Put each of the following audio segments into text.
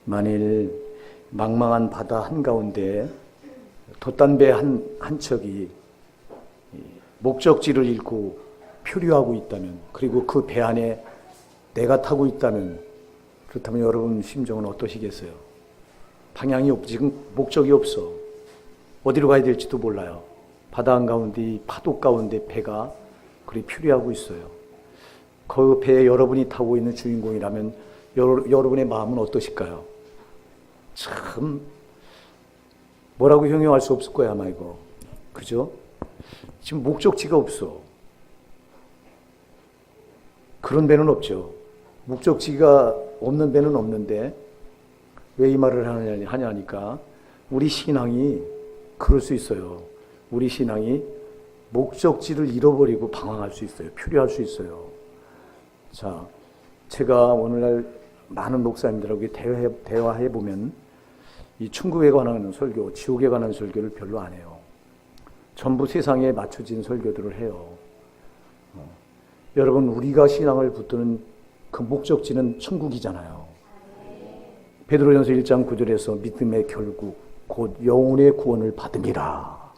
만일 망망한 바다 한가운데 돛담배 한 척이 목적지를 잃고 표류하고 있다면, 그리고 그 배 안에 내가 타고 있다면, 그렇다면 여러분 심정은 어떠시겠어요? 방향이 없지, 지금 목적이 없어. 어디로 가야 될지도 몰라요. 바다 한가운데, 파도 가운데 배가 그리 표류하고 있어요. 그 배에 여러분이 타고 있는 주인공이라면 여러분의 마음은 어떠실까요? 참 뭐라고 형용할 수 없을 거야 아마 이거. 그죠? 지금 목적지가 없어. 그런 배는 없죠. 목적지가 없는 배는 없는데 왜 이 말을 하냐니까 우리 신앙이 그럴 수 있어요. 우리 신앙이 목적지를 잃어버리고 방황할 수 있어요. 표류할 수 있어요. 자, 제가 오늘날 많은 목사님들하고 대화해 보면 이 천국에 관한 설교, 지옥에 관한 설교를 별로 안 해요. 전부 세상에 맞춰진 설교들을 해요. 여러분, 우리가 신앙을 붙드는 그 목적지는 천국이잖아요. 베드로전서 1장 9절에서 믿음의 결국 곧 영혼의 구원을 받음이라.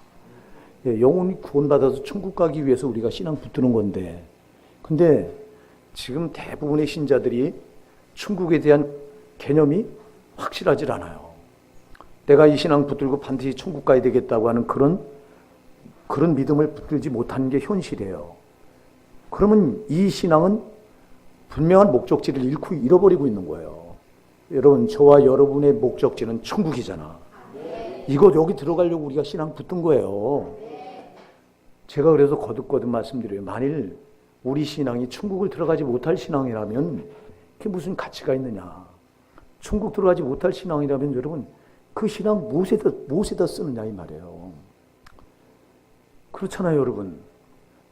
영혼이 구원받아서 천국 가기 위해서 우리가 신앙 붙드는 건데, 근데 지금 대부분의 신자들이 천국에 대한 개념이 확실하지 않아요. 내가 이 신앙 붙들고 반드시 천국 가야 되겠다고 하는 그런 믿음을 붙들지 못하는 게 현실이에요. 그러면 이 신앙은 분명한 목적지를 잃어버리고 있는 거예요. 여러분, 저와 여러분의 목적지는 천국이잖아. 이거 여기 들어가려고 우리가 신앙 붙든 거예요. 제가 그래서 거듭거듭 말씀드려요. 만일 우리 신앙이 천국을 들어가지 못할 신앙이라면 그게 무슨 가치가 있느냐. 천국 들어가지 못할 신앙이라면 여러분 그 신앙 무엇에다 쓰느냐 이 말이에요. 그렇잖아요 여러분.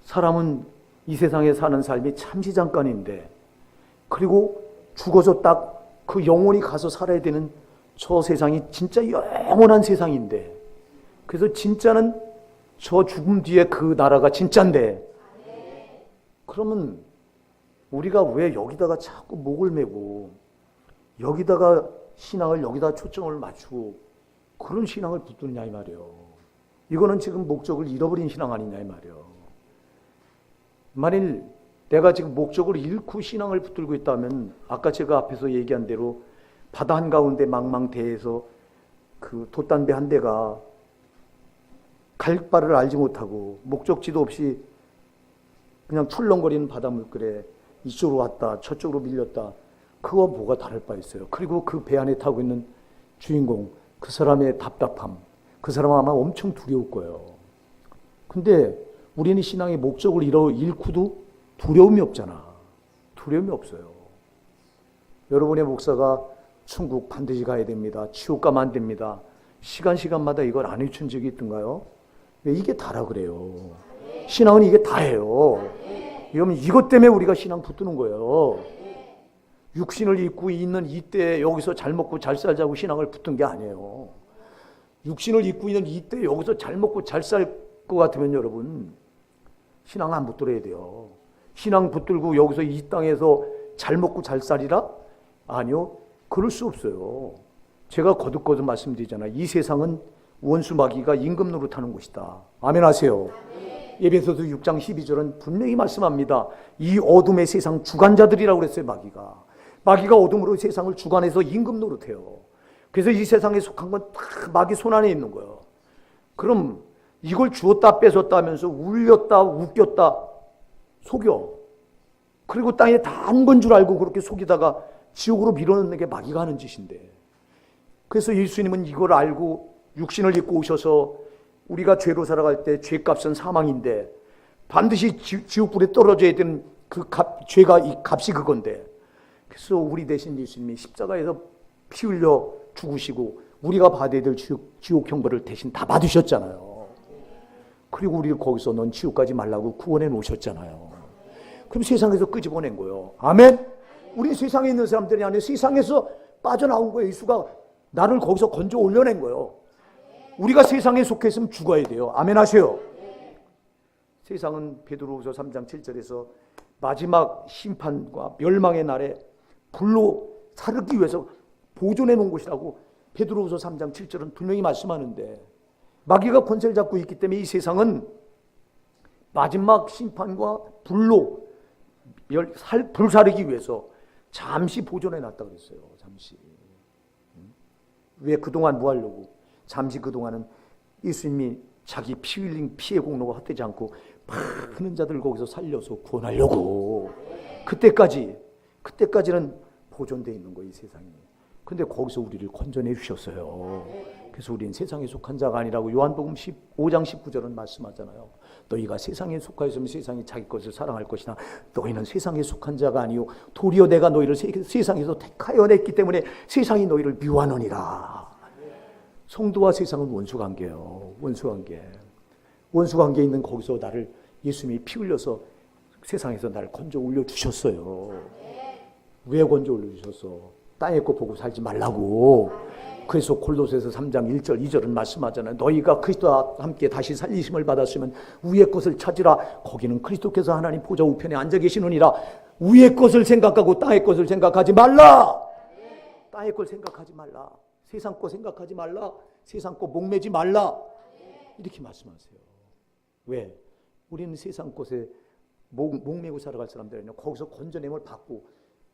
사람은 이 세상에 사는 삶이 잠시 잠깐인데, 그리고 죽어서 딱 그 영혼이 가서 살아야 되는 저 세상이 진짜 영원한 세상인데, 그래서 진짜는 저 죽음 뒤에 그 나라가 진짜인데, 그러면 우리가 왜 여기다가 자꾸 목을 메고 여기다가 신앙을 여기다 초점을 맞추고 그런 신앙을 붙드느냐 이 말이에요. 이거는 지금 목적을 잃어버린 신앙 아니냐 이 말이에요. 만일 내가 지금 목적을 잃고 신앙을 붙들고 있다면 아까 제가 앞에서 얘기한 대로 바다 한가운데 망망대해에서 그 돛담배 한 대가 갈 바를 알지 못하고 목적지도 없이 그냥 출렁거리는 바다 물결에 이쪽으로 왔다 저쪽으로 밀렸다, 그거 뭐가 다를 바 있어요. 그리고 그 배 안에 타고 있는 주인공, 그 사람의 답답함, 그 사람은 아마 엄청 두려울 거예요. 근데 우리는 신앙의 목적을 잃고도 두려움이 없잖아. 두려움이 없어요. 여러분의 목사가 천국 반드시 가야 됩니다, 지옥 가면 안 됩니다, 시간마다 이걸 안 외친 적이 있던가요? 왜 이게 다라 그래요. 신앙은 이게 다예요. 그러면 이것 때문에 우리가 신앙 붙드는 거예요. 육신을 입고 있는 이때 여기서 잘 먹고 잘 살자고 신앙을 붙든 게 아니에요. 육신을 입고 있는 이때 여기서 잘 먹고 잘 살 것 같으면 여러분 신앙 안 붙들어야 돼요. 신앙 붙들고 여기서 이 땅에서 잘 먹고 잘 살이라? 아니요. 그럴 수 없어요. 제가 거듭거듭 말씀드리잖아요. 이 세상은 원수 마귀가 임금 노릇하는 곳이다. 아멘 하세요. 에베소서 6장 12절은 분명히 말씀합니다. 이 어둠의 세상 주관자들이라고 그랬어요. 마귀가 어둠으로 세상을 주관해서 임금 노릇해요. 그래서 이 세상에 속한 건 다 마귀 손 안에 있는 거예요. 그럼 이걸 주었다 뺏었다 하면서 울렸다 웃겼다 속여, 그리고 땅에 다 한 건 줄 알고 그렇게 속이다가 지옥으로 밀어넣는 게 마귀가 하는 짓인데, 그래서 예수님은 이걸 알고 육신을 입고 오셔서 우리가 죄로 살아갈 때 죄값은 사망인데 반드시 지옥불에 떨어져야 되는 그 죄가 이 값이 그건데, 그래서 우리 대신 예수님이 십자가에서 피 흘려 죽으시고 우리가 받아야 될 지옥 형벌을 대신 다 받으셨잖아요. 그리고 우리를 거기서 넌 지옥 가지 말라고 구원해 놓으셨잖아요. 그럼 세상에서 끄집어낸 거예요. 아멘? 우리 세상에 있는 사람들이 아니라 세상에서 빠져나온 거예요. 예수가 나를 거기서 건져 올려낸 거예요. 우리가 세상에 속해 있으면 죽어야 돼요. 아멘 하세요. 세상은 베드로후서 3장 7절에서 마지막 심판과 멸망의 날에 불로 사르기 위해서 보존해 놓은 곳이라고 베드로후서 3장 7절은 분명히 말씀하는데, 마귀가 권세를 잡고 있기 때문에 이 세상은 마지막 심판과 불로 불사르기 위해서 잠시 보존해 놨다 그랬어요. 잠시. 왜? 그동안 뭐 하려고? 잠시 그동안은 예수님이 자기 피 흘린 피의 공로가 헛되지 않고 많은 자들을 거기서 살려서 구원하려고. 그때까지는 보존되어 있는 거예요, 이 세상이. 근데 거기서 우리를 건져내 주셨어요. 그래서 우리는 세상에 속한 자가 아니라고 요한복음 15장 19절은 말씀하잖아요. 너희가 세상에 속하였으면 세상이 자기 것을 사랑할 것이나 너희는 세상에 속한 자가 아니요 도리어 내가 너희를 세상에서 택하여 냈기 때문에 세상이 너희를 미워하느니라. 성도와 세상은 원수관계예요. 원수관계에 있는 거기서 나를 예수님이 피 흘려서 세상에서 나를 건져 올려주셨어요. 왜 건져 올려주셨어? 땅의 것 보고 살지 말라고. 그래서 골로새서 3장 1절 2절은 말씀하잖아요. 너희가 그리스도와 함께 다시 살리심을 받았으면 위의 것을 찾으라. 거기는 그리스도께서 하나님 보좌 우편에 앉아 계시느니라. 위의 것을 생각하고 땅의 것을 생각하지 말라. 땅의 걸 생각하지 말라. 세상 거 생각하지 말라. 세상 거 목매지 말라. 이렇게 말씀하세요. 왜? 우리는 세상 것에 목매고 살아갈 사람들은요, 거기서 건져냄을 받고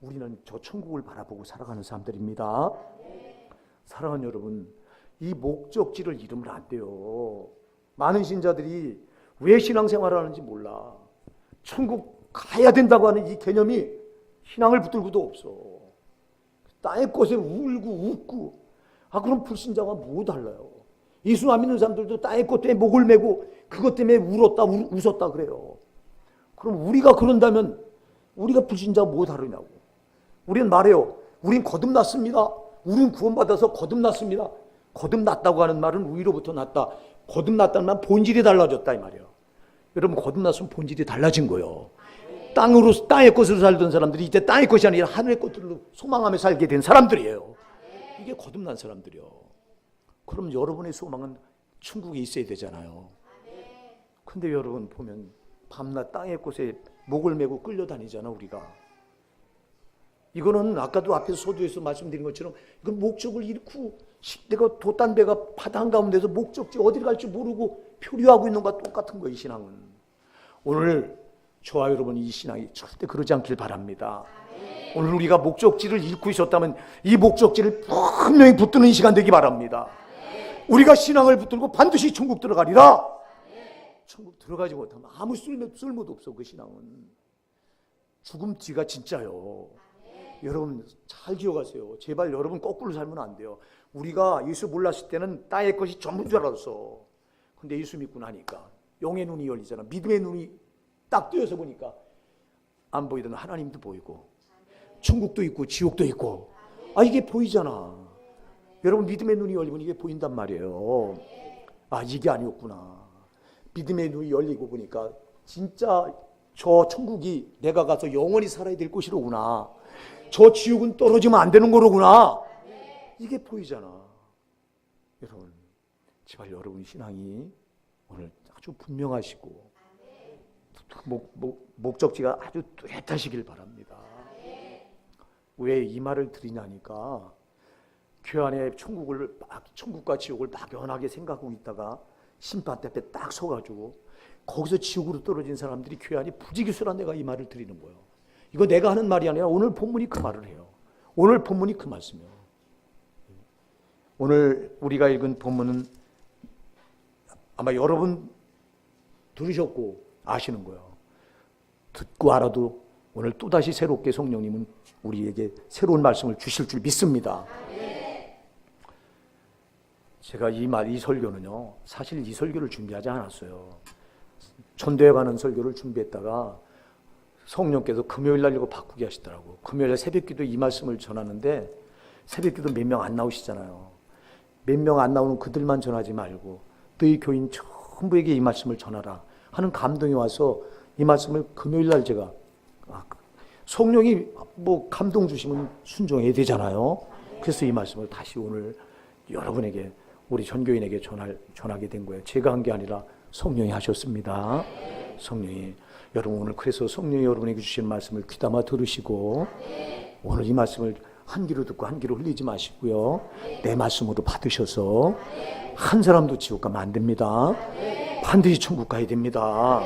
우리는 저 천국을 바라보고 살아가는 사람들입니다. 사랑하는 여러분, 이 목적지를 잃으면 안 돼요. 많은 신자들이 왜 신앙생활을 하는지 몰라. 천국 가야 된다고 하는 이 개념이 신앙을 붙들고도 없어. 땅의 것에 울고 웃고, 그럼 불신자와 뭐 달라요? 예수 안 믿는 사람들도 땅의 것 때문에 목을 메고 그것 때문에 웃었다 그래요. 그럼 우리가 그런다면 우리가 불신자와 뭐 다르냐고. 우리는 말해요. 우린 거듭났습니다. 우린 구원받아서 거듭났습니다. 거듭났다고 하는 말은 위로부터 났다. 거듭났다는 말은 본질이 달라졌다 이 말이에요. 여러분, 거듭났으면 본질이 달라진 거예요. 땅의 것으로 살던 사람들이 이제 땅의 것이 아니라 하늘의 것들로 소망하며 살게 된 사람들이에요. 이게 거듭난 사람들이요. 그럼 여러분의 소망은 천국에 있어야 되잖아요. 근데 여러분 보면 밤낮 땅의 것에 목을 메고 끌려다니잖아 우리가. 이거는 아까도 앞에서 서두에서 말씀드린 것처럼 이건 목적을 잃고 내가 돛단배가 바다 한가운데서 목적지 어디를 갈지 모르고 표류하고 있는 것과 똑같은 거예요. 이 신앙은. 오늘 저와 여러분 이 신앙이 절대 그러지 않길 바랍니다. 오늘 우리가 목적지를 잃고 있었다면 이 목적지를 분명히 붙드는 시간 되기 바랍니다. 우리가 신앙을 붙들고 반드시 천국 들어가리라. 천국 들어가지 못하면 아무 쓸모도 없어. 그 신앙은 죽음 뒤가 진짜요. 여러분 잘 기억하세요. 제발 여러분 거꾸로 살면 안 돼요. 우리가 예수 몰랐을 때는 땅의 것이 전부인 줄 알았어. 근데 예수 믿고 나니까 영의 눈이 열리잖아. 믿음의 눈이 딱 뜨여서 보니까 안 보이던 하나님도 보이고 천국도 있고 지옥도 있고 이게 보이잖아. 여러분 믿음의 눈이 열리면 이게 보인단 말이에요. 이게 아니었구나. 믿음의 눈이 열리고 보니까 진짜 저 천국이 내가 가서 영원히 살아야 될 곳이로구나. 저 지옥은 떨어지면 안 되는 거로구나. 이게 보이잖아. 여러분 제발 여러분 신앙이 오늘 아주 분명하시고 목적지가 아주 뚜렷하시길 바랍니다. 왜 이 말을 드리냐니까 교회 안에 천국과 지옥을 막연하게 생각하고 있다가 심판 때 앞에 딱 서가지고 거기서 지옥으로 떨어진 사람들이 교회 안에 부지기수란 내가 이 말을 드리는 거예요. 이거 내가 하는 말이 아니라 오늘 본문이 그 말을 해요. 오늘 본문이 그 말씀이에요. 오늘 우리가 읽은 본문은 아마 여러분 들으셨고 아시는 거예요. 듣고 알아도 오늘 또다시 새롭게 성령님은 우리에게 새로운 말씀을 주실 줄 믿습니다. 제가 이 설교는요, 사실 이 설교를 준비하지 않았어요. 전도에 관한 설교를 준비했다가 성령께서 금요일 날 이거 바꾸게 하시더라고. 금요일 날 새벽기도 이 말씀을 전하는데 새벽기도 몇 명 안 나오시잖아요. 몇 명 안 나오는 그들만 전하지 말고 너희 교인 전부에게 이 말씀을 전하라 하는 감동이 와서 이 말씀을 금요일 날 제가 성령이 감동 주시면 순종해야 되잖아요. 그래서 이 말씀을 다시 오늘 여러분에게 우리 전교인에게 전하게 된 거예요. 제가 한 게 아니라 성령이 하셨습니다. 성령이. 여러분 오늘 그래서 성령이 여러분에게 주신 말씀을 귀담아 들으시고 오늘 이 말씀을 한 귀로 듣고 한 귀로 흘리지 마시고요. 내 말씀으로 받으셔서 한 사람도 지옥 가면 안 됩니다. 반드시 천국 가야 됩니다.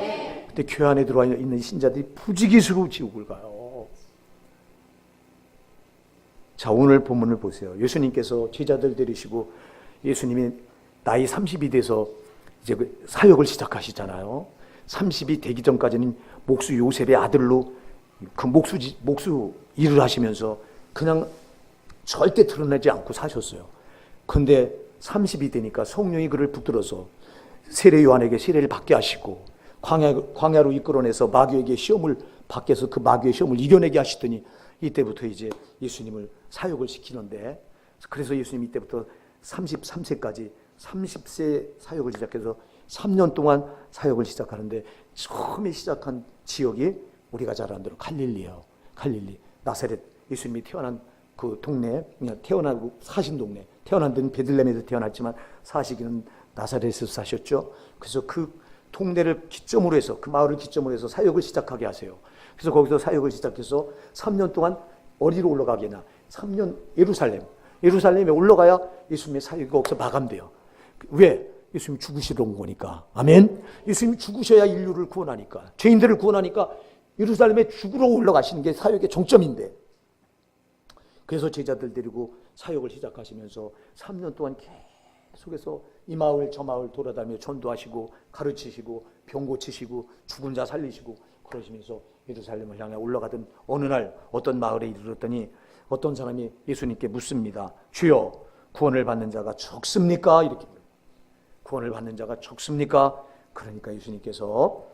근데 교회 안에 들어와 있는 신자들이 부지기수로 지옥을 가요. 자, 오늘 본문을 보세요. 예수님께서 제자들 데리시고 예수님이 나이 30이 돼서 이제 그 사역을 시작하시잖아요. 30이 되기 전까지는 목수 요셉의 아들로 그 목수 일을 하시면서 그냥 절대 드러내지 않고 사셨어요. 그런데 30이 되니까 성령이 그를 붙들어서 세례 요한에게 세례를 받게 하시고 광야로 이끌어내서 마귀에게 시험을 받게 해서 그 마귀의 시험을 이겨내게 하시더니 이때부터 이제 예수님을 사역을 시키는데, 그래서 예수님이 이때부터 33세까지 30세 사역을 시작해서 3년 동안 사역을 시작하는데, 처음에 시작한 지역이 우리가 잘 아는 대로 갈릴리예요. 갈릴리, 나사렛, 예수님이 태어난 그 동네, 태어나고 사신 동네, 태어난 데는 베들레헴에서 태어났지만 사시기는 나사렛에서 사셨죠. 그래서 그 동네를 기점으로 해서, 그 마을을 기점으로 해서 사역을 시작하게 하세요. 그래서 거기서 사역을 시작해서 3년 동안 어디로 올라가게나 3년 예루살렘에 올라가야 예수님의 사역이 거기서 마감돼요. 왜? 예수님이 죽으시러 온 거니까. 아멘. 예수님이 죽으셔야 인류를 구원하니까, 죄인들을 구원하니까 예루살렘에 죽으러 올라가시는 게 사역의 정점인데, 그래서 제자들 데리고 사역을 시작하시면서 3년 동안 계속해서 이 마을 저 마을 돌아다니며 전도하시고 가르치시고 병 고치시고 죽은 자 살리시고 그러시면서 예루살렘을 향해 올라가던 어느 날 어떤 마을에 이르렀더니 어떤 사람이 예수님께 묻습니다. 주여, 구원을 받는 자가 적습니까? 이렇게 물어요. 구원을 받는 자가 적습니까? 그러니까 예수님께서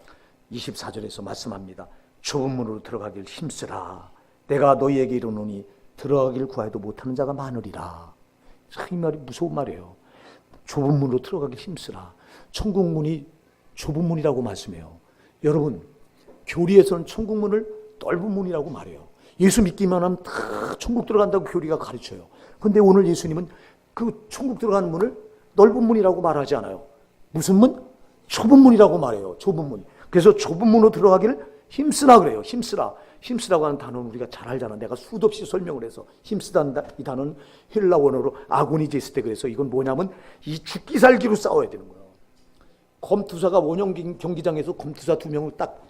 24절에서 말씀합니다. 좁은 문으로 들어가길 힘쓰라. 내가 너희에게 이르노니 들어가길 구하여도 못하는 자가 많으리라. 이 말이 무서운 말이에요. 좁은 문으로 들어가길 힘쓰라. 천국 문이 좁은 문이라고 말씀해요. 여러분, 교리에서는 천국 문을 넓은 문이라고 말해요. 예수 믿기만 하면 다 천국 들어간다고 교리가 가르쳐요. 그런데 오늘 예수님은 그 천국 들어가는 문을 넓은 문이라고 말하지 않아요. 무슨 문? 좁은 문이라고 말해요. 좁은 문. 그래서 좁은 문으로 들어가기를 힘쓰라 그래요. 힘쓰라. 힘쓰라고 하는 단어는 우리가 잘 알잖아. 내가 수도 없이 설명을 해서 힘쓰다는 이 단어는 헬라 원어로 아고니제스 때, 그래서 이건 뭐냐면 이 죽기 살기로 싸워야 되는 거예요. 검투사가 원형 경기장에서 검투사 2명을 딱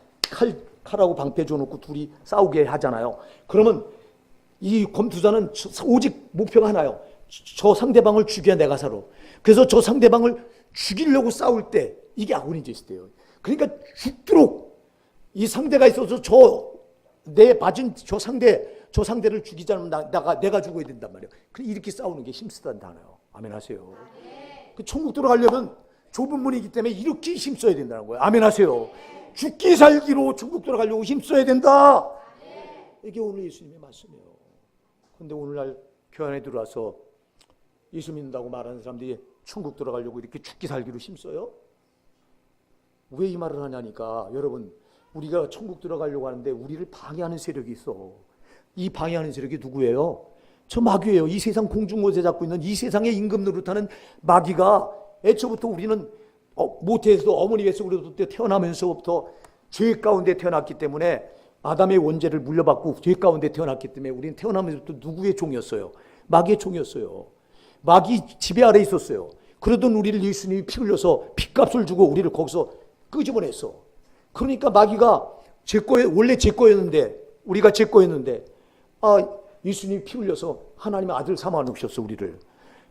칼하고 방패 줘놓고 둘이 싸우게 하잖아요. 그러면 이 검투사는 오직 목표가 하나요. 저 상대방을 죽여야 내가 살아. 그래서 저 상대방을 죽이려고 싸울 때 이게 아고니제스 때예요. 그러니까 죽도록 이 상대가 있어서 내 맞은 저 상대를 죽이자면 내가 죽어야 된단 말이에요. 이렇게 싸우는 게 힘쓰다는 단어예요. 아멘 하세요. 그 천국 들어가려면 좁은 문이기 때문에 이렇게 힘써야 된다는 거예요. 아멘 하세요. 죽기 살기로 천국 들어가려고 힘써야 된다. 이게 오늘 예수님의 말씀이에요. 그런데 오늘날 교회 안에 들어와서 예수 믿는다고 말하는 사람들이 천국 들어가려고 이렇게 죽기 살기로 힘써요? 왜 이 말을 하냐니까, 여러분, 우리가 천국 들어가려고 하는데 우리를 방해하는 세력이 있어. 이 방해하는 세력이 누구예요? 저 마귀예요. 이 세상 공중곳에 잡고 있는 이 세상의 임금 노릇하는 마귀가, 애초부터 우리는 모태에서도 어머니 뱃속으로부터 태어나면서부터 죄 가운데 태어났기 때문에, 아담의 원죄를 물려받고 죄 가운데 태어났기 때문에 우리는 태어나면서부터 누구의 종이었어요? 마귀의 종이었어요. 마귀 지배 아래 있었어요. 그러던 우리를 예수님이 피 흘려서 핏값을 주고 우리를 거기서 끄집어냈어. 그러니까 마귀가 원래 제 거였는데, 우리가 제 거였는데, 예수님이 피 흘려서 하나님의 아들 삼아 놓으셨어, 우리를.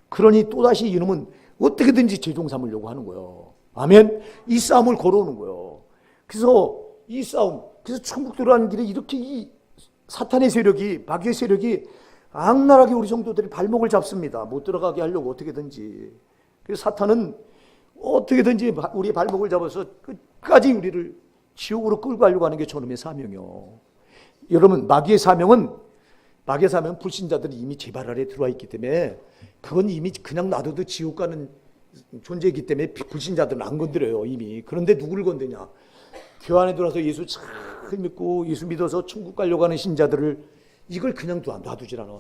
그러니 또다시 이놈은 어떻게든지 제종 삼으려고 하는 거예요. 아멘? 이 싸움을 걸어오는 거예요. 그래서 이 싸움, 그래서 천국 들어가는 길에 이렇게 이 사탄의 세력이, 마귀의 세력이 악랄하게 우리 성도들이 발목을 잡습니다. 못 들어가게 하려고 어떻게든지. 그래서 사탄은 어떻게든지 우리의 발목을 잡아서 끝까지 우리를 지옥으로 끌고 가려고 하는 게 저놈의 사명이요. 여러분, 마귀의 사명은 불신자들이 이미 재발 아래 들어와 있기 때문에, 그건 이미 그냥 놔둬도 지옥 가는 존재이기 때문에 불신자들은 안 건드려요, 이미. 그런데 누구를 건드냐? 교회 안에 들어와서 예수 잘 믿고 예수 믿어서 천국 가려고 하는 신자들을 이걸 그냥 놔두질 않아.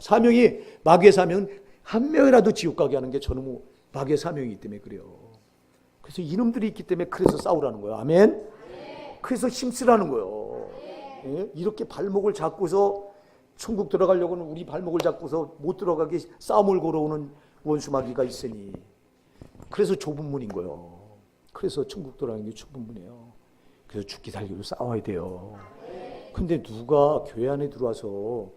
마귀의 사명은 한 명이라도 지옥 가게 하는 게 저놈의 마귀의 사명이기 때문에 그래요. 그래서 이놈들이 있기 때문에 그래서 싸우라는 거예요. 아멘? 그래서 힘쓰라는 거예요. 예? 이렇게 발목을 잡고서 천국 들어가려고는 우리 발목을 잡고서 못 들어가게 싸움을 걸어오는 원수 마귀가 있으니, 그래서 좁은 문인 거예요. 그래서 천국 들어가는 게 좁은 문이에요. 그래서 죽기 살기로 싸워야 돼요. 근데 누가 교회 안에 들어와서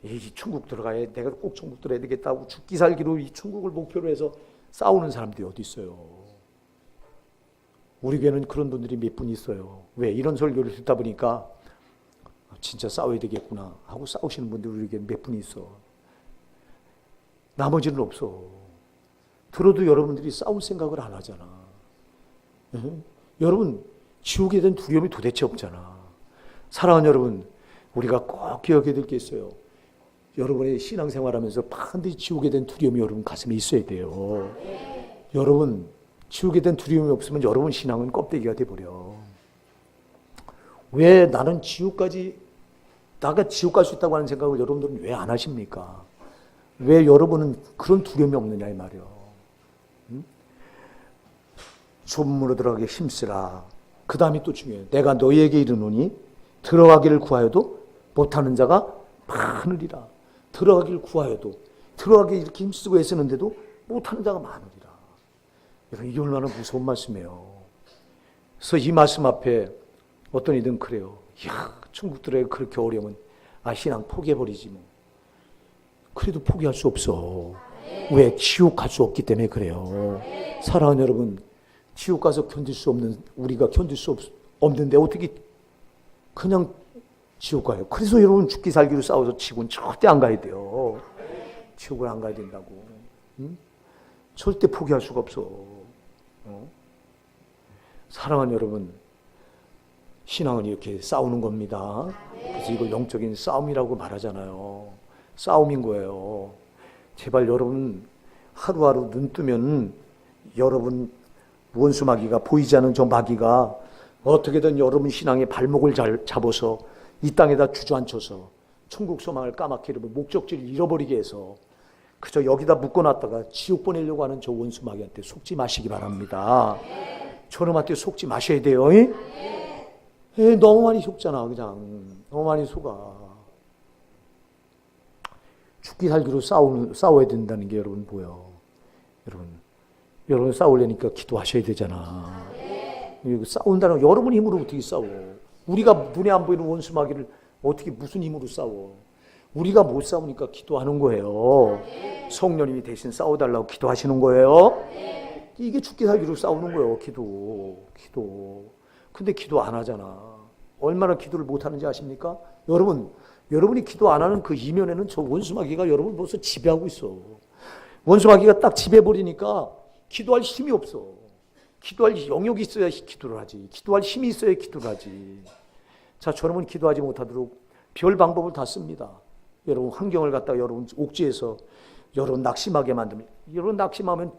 이 천국 들어가야, 내가 꼭 천국 들어야 되겠다고 죽기 살기로 이 천국을 목표로 해서 싸우는 사람들이 어디 있어요? 우리 교회는 그런 분들이 몇 분 있어요. 왜? 이런 설교를 듣다 보니까 진짜 싸워야 되겠구나 하고 싸우시는 분들이 우리 교회 몇 분 있어. 나머지는 없어. 들어도 여러분들이 싸울 생각을 안 하잖아. 여러분, 지옥에 대한 두려움이 도대체 없잖아. 사랑하는 여러분, 우리가 꼭 기억해야 될 게 있어요. 여러분의 신앙생활하면서 반드시 지옥에 대한 두려움이 여러분 가슴에 있어야 돼요. 여러분, 지옥에 대한 두려움이 없으면 여러분 신앙은 껍데기가 돼버려. 왜 나는 나가 지옥 갈 수 있다고 하는 생각을 여러분들은 왜 안 하십니까? 왜 여러분은 그런 두려움이 없느냐 이 말이요. 좁은 문으로 들어가기 힘쓰라. 그 다음이 또 중요해요. 내가 너희에게 이르노니 들어가기를 구하여도 못하는 자가 많으리라. 들어가기를 구하여도, 들어가기 이렇게 힘쓰고 애쓰는데도 못하는 자가 많으리라. 여러분, 이게 얼마나 무서운 말씀이에요. 그래서 이 말씀 앞에 어떤 이든 그래요. 이야, 천국 들어가기 그렇게 어려우면 신앙 포기해버리지 뭐. 그래도 포기할 수 없어. 왜? 지옥 갈 수 없기 때문에 그래요. 사랑하는 여러분, 지옥 가서 견딜 수 없는, 우리가 견딜 수 없는데 어떻게 그냥 지옥 가요? 그래서 여러분 죽기 살기로 싸워서 지옥은 절대 안 가야 돼요. 지옥을 안 가야 된다고. 절대 포기할 수가 없어. 사랑하는 여러분, 신앙은 이렇게 싸우는 겁니다. 그래서 이걸 영적인 싸움이라고 말하잖아요. 싸움인 거예요. 제발 여러분, 하루하루 눈 뜨면 여러분 원수 마귀가, 보이지 않는 저 마귀가 어떻게든 여러분 신앙의 발목을 잘 잡아서 이 땅에다 주저앉혀서 천국 소망을 까맣게 잃으면 목적지를 잃어버리게 해서 그저 여기다 묶어놨다가 지옥 보내려고 하는 저 원수 마귀한테 속지 마시기 바랍니다. 저놈한테 속지 마셔야 돼요. 너무 많이 속잖아. 그냥 너무 많이 속아. 죽기 살기로 싸워야 된다는 게 여러분 뭐예요? 여러분 싸우려니까 기도하셔야 되잖아. 싸운다는 건 여러분 힘으로 어떻게 싸워? 우리가 눈에 안 보이는 원수 마귀를 어떻게 무슨 힘으로 싸워? 우리가 못 싸우니까 기도하는 거예요. 성령님이 대신 싸워달라고 기도하시는 거예요. 이게 죽기 살기로 싸우는 거예요. 기도. 근데 기도 안 하잖아. 얼마나 기도를 못 하는지 아십니까? 여러분이 기도 안 하는 그 이면에는 저 원수 마귀가 여러분 벌써 지배하고 있어. 원수 마귀가 딱 지배해버리니까 기도할 힘이 없어. 기도할 영역이 있어야 기도를 하지. 기도할 힘이 있어야 기도를 하지. 자, 저놈은 기도하지 못하도록 별 방법을 다 씁니다. 여러분 환경을 갖다가 여러분 옥죄해서 여러분 낙심하게 만듭니다. 여러분 낙심하면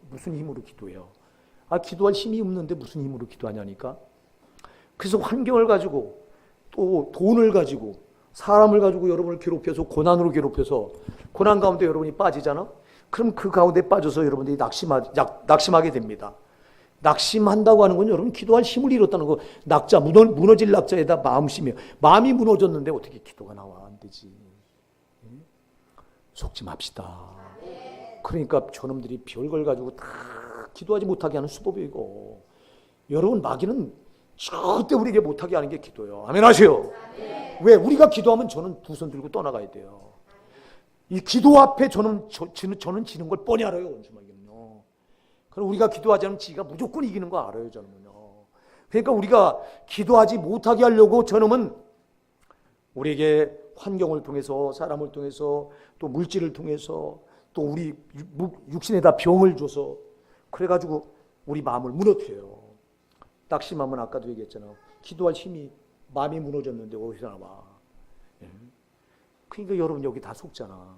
무슨 힘으로 기도해요? 기도할 힘이 없는데 무슨 힘으로 기도하냐니까. 그래서 환경을 가지고 또 돈을 가지고 사람을 가지고 여러분을 괴롭혀서 고난으로 괴롭혀서 고난 가운데 여러분이 빠지잖아. 그럼 그 가운데 빠져서 여러분들이 낙심하게 됩니다. 낙심한다고 하는 건 여러분 기도할 힘을 잃었다는 거. 무너질 낙자에다 마음심이에요. 마음이 무너졌는데 어떻게 기도가 나와? 안 되지. 속지 맙시다. 그러니까 저놈들이 별걸 가지고 다 기도하지 못하게 하는 수법이고, 여러분 마귀는 절대 우리에게 못하게 하는 게 기도예요. 아멘 하세요. 왜? 우리가 기도하면 저는 두 손 들고 떠나가야 돼요. 이 기도 앞에 저는 지는 걸 뻔히 알아요. 원수마귀는요. 그럼 우리가 기도하지 않으면 지가 무조건 이기는 거 알아요. 저는요. 그러니까 우리가 기도하지 못하게 하려고 저놈은 우리에게 환경을 통해서, 사람을 통해서, 또 물질을 통해서, 또 우리 육신에다 병을 줘서 그래가지고 우리 마음을 무너뜨려요. 낙심하면 아까도 얘기했잖아. 기도할 힘이, 마음이 무너졌는데 어디서 나와? 그러니까 여러분 여기 다 속잖아.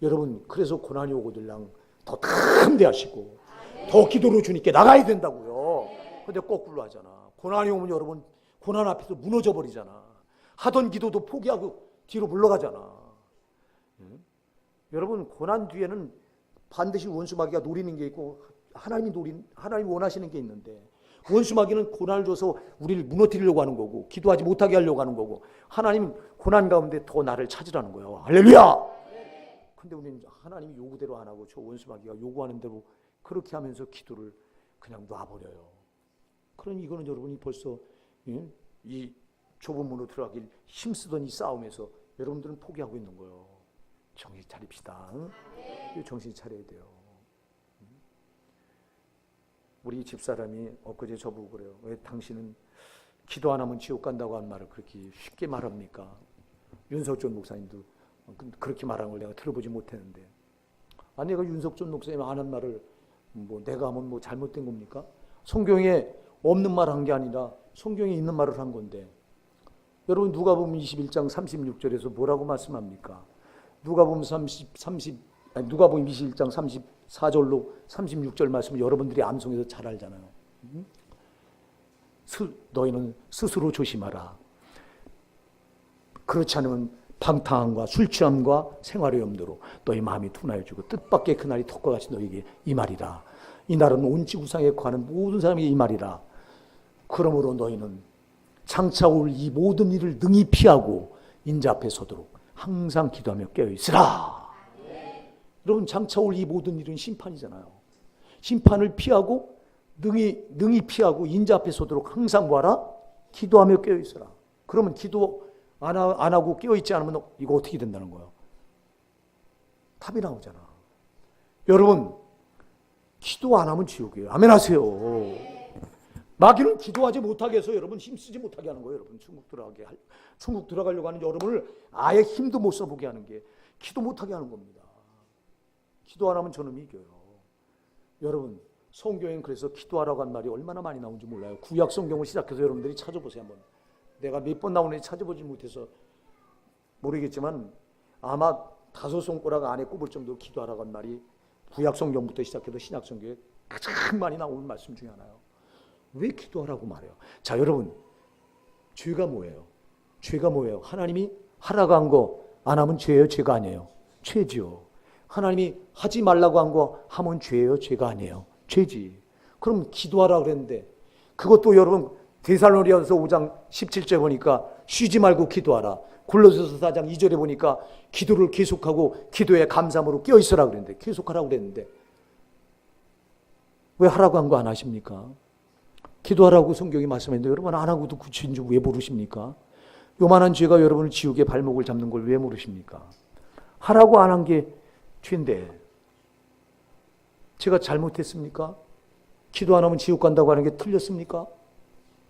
여러분 그래서 고난이 오고들랑 더 담대하시고 더 기도로 주님께 나가야 된다고요. 근데 거꾸로 하잖아. 고난이 오면 여러분 고난 앞에서 무너져 버리잖아. 하던 기도도 포기하고 뒤로 물러가잖아. 여러분 고난 뒤에는 반드시 원수 마귀가 노리는 게 있고 하나님이 원하시는 게 있는데, 원수마귀는 고난을 줘서 우리를 무너뜨리려고 하는 거고 기도하지 못하게 하려고 하는 거고 하나님은 고난 가운데 더 나를 찾으라는 거예요. 할렐루야. 근데 우리는 하나님이 요구대로 안 하고 저 원수마귀가 요구하는 대로 그렇게 하면서 기도를 그냥 놔버려요. 그러니 이거는 여러분이 벌써 이 좁은 문으로 들어가길 힘쓰던 이 싸움에서 여러분들은 포기하고 있는 거예요. 정신 차립시다. 정신 차려야 돼요. 우리 집사람이 엊그제 저보고 그래요. 왜 당신은 기도 안 하면 지옥 간다고 한 말을 그렇게 쉽게 말합니까? 윤석준 목사님도 그렇게 말하는 걸 내가 들어보지 못했는데, 아니 내가 윤석준 목사님 안 한 말을 뭐 내가 하면 뭐 잘못된 겁니까? 성경에 없는 말 한 게 아니라 성경에 있는 말을 한 건데, 여러분 누가복음 21장 36절에서 뭐라고 말씀합니까? 누가복음 21장 34절로 36절 말씀을 여러분들이 암송해서 잘 알잖아요. 너희는 스스로 조심하라. 그렇지 않으면 방탕함과 술 취함과 생활의 염려로 너희 마음이 둔하여지고 뜻밖의 그날이 턱과 같이 너희에게 이 말이라. 이 날은 온 지구상에 관한 모든 사람에게 이 말이라. 그러므로 너희는 장차 올 이 모든 일을 능히 피하고 인자 앞에 서도록 항상 기도하며 깨어있으라. 여러분 장차 올 이 모든 일은 심판이잖아요. 심판을 피하고 능히 피하고 인자 앞에 서도록 항상 뭐하라? 기도하며 깨어있으라. 그러면 기도 안 하고 깨어있지 않으면 이거 어떻게 된다는 거예요? 답이 나오잖아. 여러분 기도 안 하면 지옥이에요. 아멘 하세요. 마귀는 기도하지 못하게 해서 여러분 힘쓰지 못하게 하는 거예요. 여러분 천국 들어가려고 하는 여러분을 아예 힘도 못 써보게 하는 게 기도 못하게 하는 겁니다. 기도 안 하면 저놈이 이겨요. 여러분 성경엔 그래서 기도하라고 한 말이 얼마나 많이 나오는지 몰라요. 구약 성경을 시작해서 여러분들이 찾아보세요. 한번. 내가 몇 번 나오는지 찾아보지 못해서 모르겠지만 아마 5손가락 안에 꼽을 정도로 기도하라고 한 말이 구약 성경부터 시작해서 신약 성경에 가장 많이 나오는 말씀 중에 하나예요. 왜 기도하라고 말해요? 자 여러분 죄가 뭐예요? 죄가 뭐예요? 하나님이 하라고 한 거 안 하면 죄예요? 죄가 아니에요? 죄지요. 하나님이 하지 말라고 한 거 하면 죄예요? 죄가 아니에요? 죄지. 그럼 기도하라 그랬는데 그것도 여러분 데살로니가서 5장 17절 보니까 쉬지 말고 기도하라. 골로새서 4장 2절에 보니까 기도를 계속하고 기도에 감사함으로 깨어있으라 그랬는데 계속하라고 그랬는데 왜 하라고 한 거 안 하십니까? 기도하라고 성경이 말씀했는데 여러분 안 하고도 그 죄인 줄 왜 모르십니까? 요만한 죄가 여러분을 지옥의 발목을 잡는 걸 왜 모르십니까? 하라고 안 한 게 죄인데 제가 잘못했습니까? 기도 안 하면 지옥 간다고 하는 게 틀렸습니까?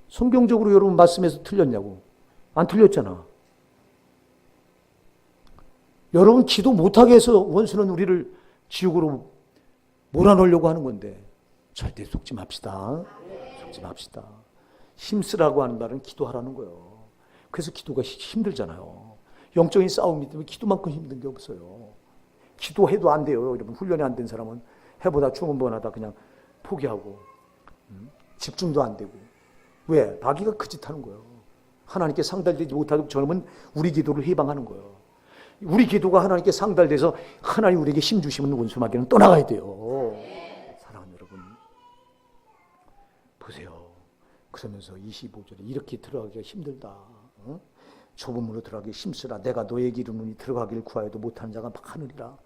성경적으로 여러분 말씀에서 틀렸냐고? 안 틀렸잖아. 여러분 기도 못하게 해서 원수는 우리를 지옥으로 몰아넣으려고 하는 건데 절대 속지 맙시다. 속지 맙시다. 힘쓰라고 하는 말은 기도하라는 거예요. 그래서 기도가 힘들잖아요. 영적인 싸움이 때문에 기도만큼 힘든 게 없어요. 기도해도 안 돼요. 여러분 훈련이 안 된 사람은 해보다 충원번하다 그냥 포기하고 집중도 안 되고. 왜? 마귀가 그 짓 하는 거예요. 하나님께 상달되지 못하도록 저놈은 우리 기도를 해방하는 거예요. 우리 기도가 하나님께 상달돼서 하나님 우리에게 힘 주시면 원수 마귀는 떠나가야 돼요. 사랑하는 여러분 보세요. 그러면서 25절에 이렇게 들어가기가 힘들다. 좁은 문으로 들어가기 힘쓰라. 내가 너에게 이르노니 들어가기를 구하여도 못하는 자가 많으리라.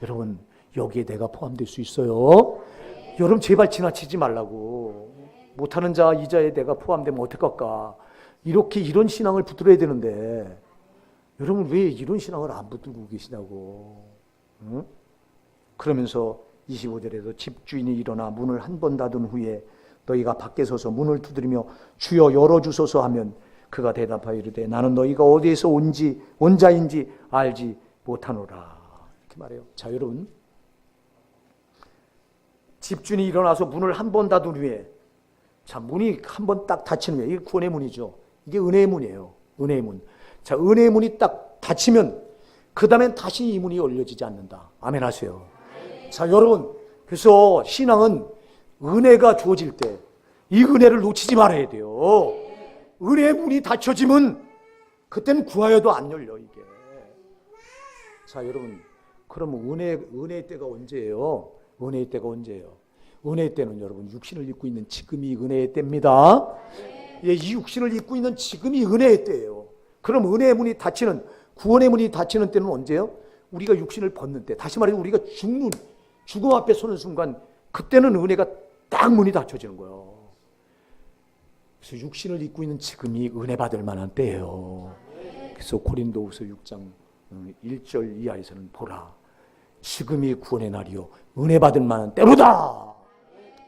여러분 여기에 내가 포함될 수 있어요? 여러분 제발 지나치지 말라고. 못하는 자 이자에 내가 포함되면 어떡할까. 이런 신앙을 붙들어야 되는데 여러분 왜 이런 신앙을 안 붙들고 계시냐고. 응? 그러면서 25절에도 집주인이 일어나 문을 한 번 닫은 후에 너희가 밖에 서서 문을 두드리며 주여 열어주소서 하면 그가 대답하여 이르되 나는 너희가 어디에서 온 자인지 알지 못하노라. 이렇게 말해요. 자 여러분 집주인이 일어나서 문을 한 번 닫은 후에 자 문이 한 번 딱 닫히는 거예요. 이게 구원의 문이죠. 이게 은혜의 문이에요. 은혜의 문. 자 은혜의 문이 딱 닫히면 그 다음엔 다시 이 문이 열려지지 않는다. 아멘 하세요. 자 여러분 그래서 신앙은 은혜가 주어질 때 이 은혜를 놓치지 말아야 돼요. 은혜의 문이 닫혀지면 그때는 구하여도 안 열려 이게. 자 여러분 그러면 은혜의 때가 언제예요? 은혜의 때가 언제예요? 은혜의 때는 여러분 육신을 입고 있는 지금이 은혜의 때입니다. 예, 이 육신을 입고 있는 지금이 은혜의 때예요. 그럼 은혜의 문이 닫히는, 구원의 문이 닫히는 때는 언제요? 우리가 육신을 벗는 때, 다시 말해 우리가 죽음 앞에 서는 순간, 그때는 은혜가 딱 문이 닫혀지는 거예요. 그래서 육신을 입고 있는 지금이 은혜 받을 만한 때예요. 그래서 고린도후서 6장 1절 이하에서는 보라, 지금이 구원의 날이요 은혜 받을 만한 때로다.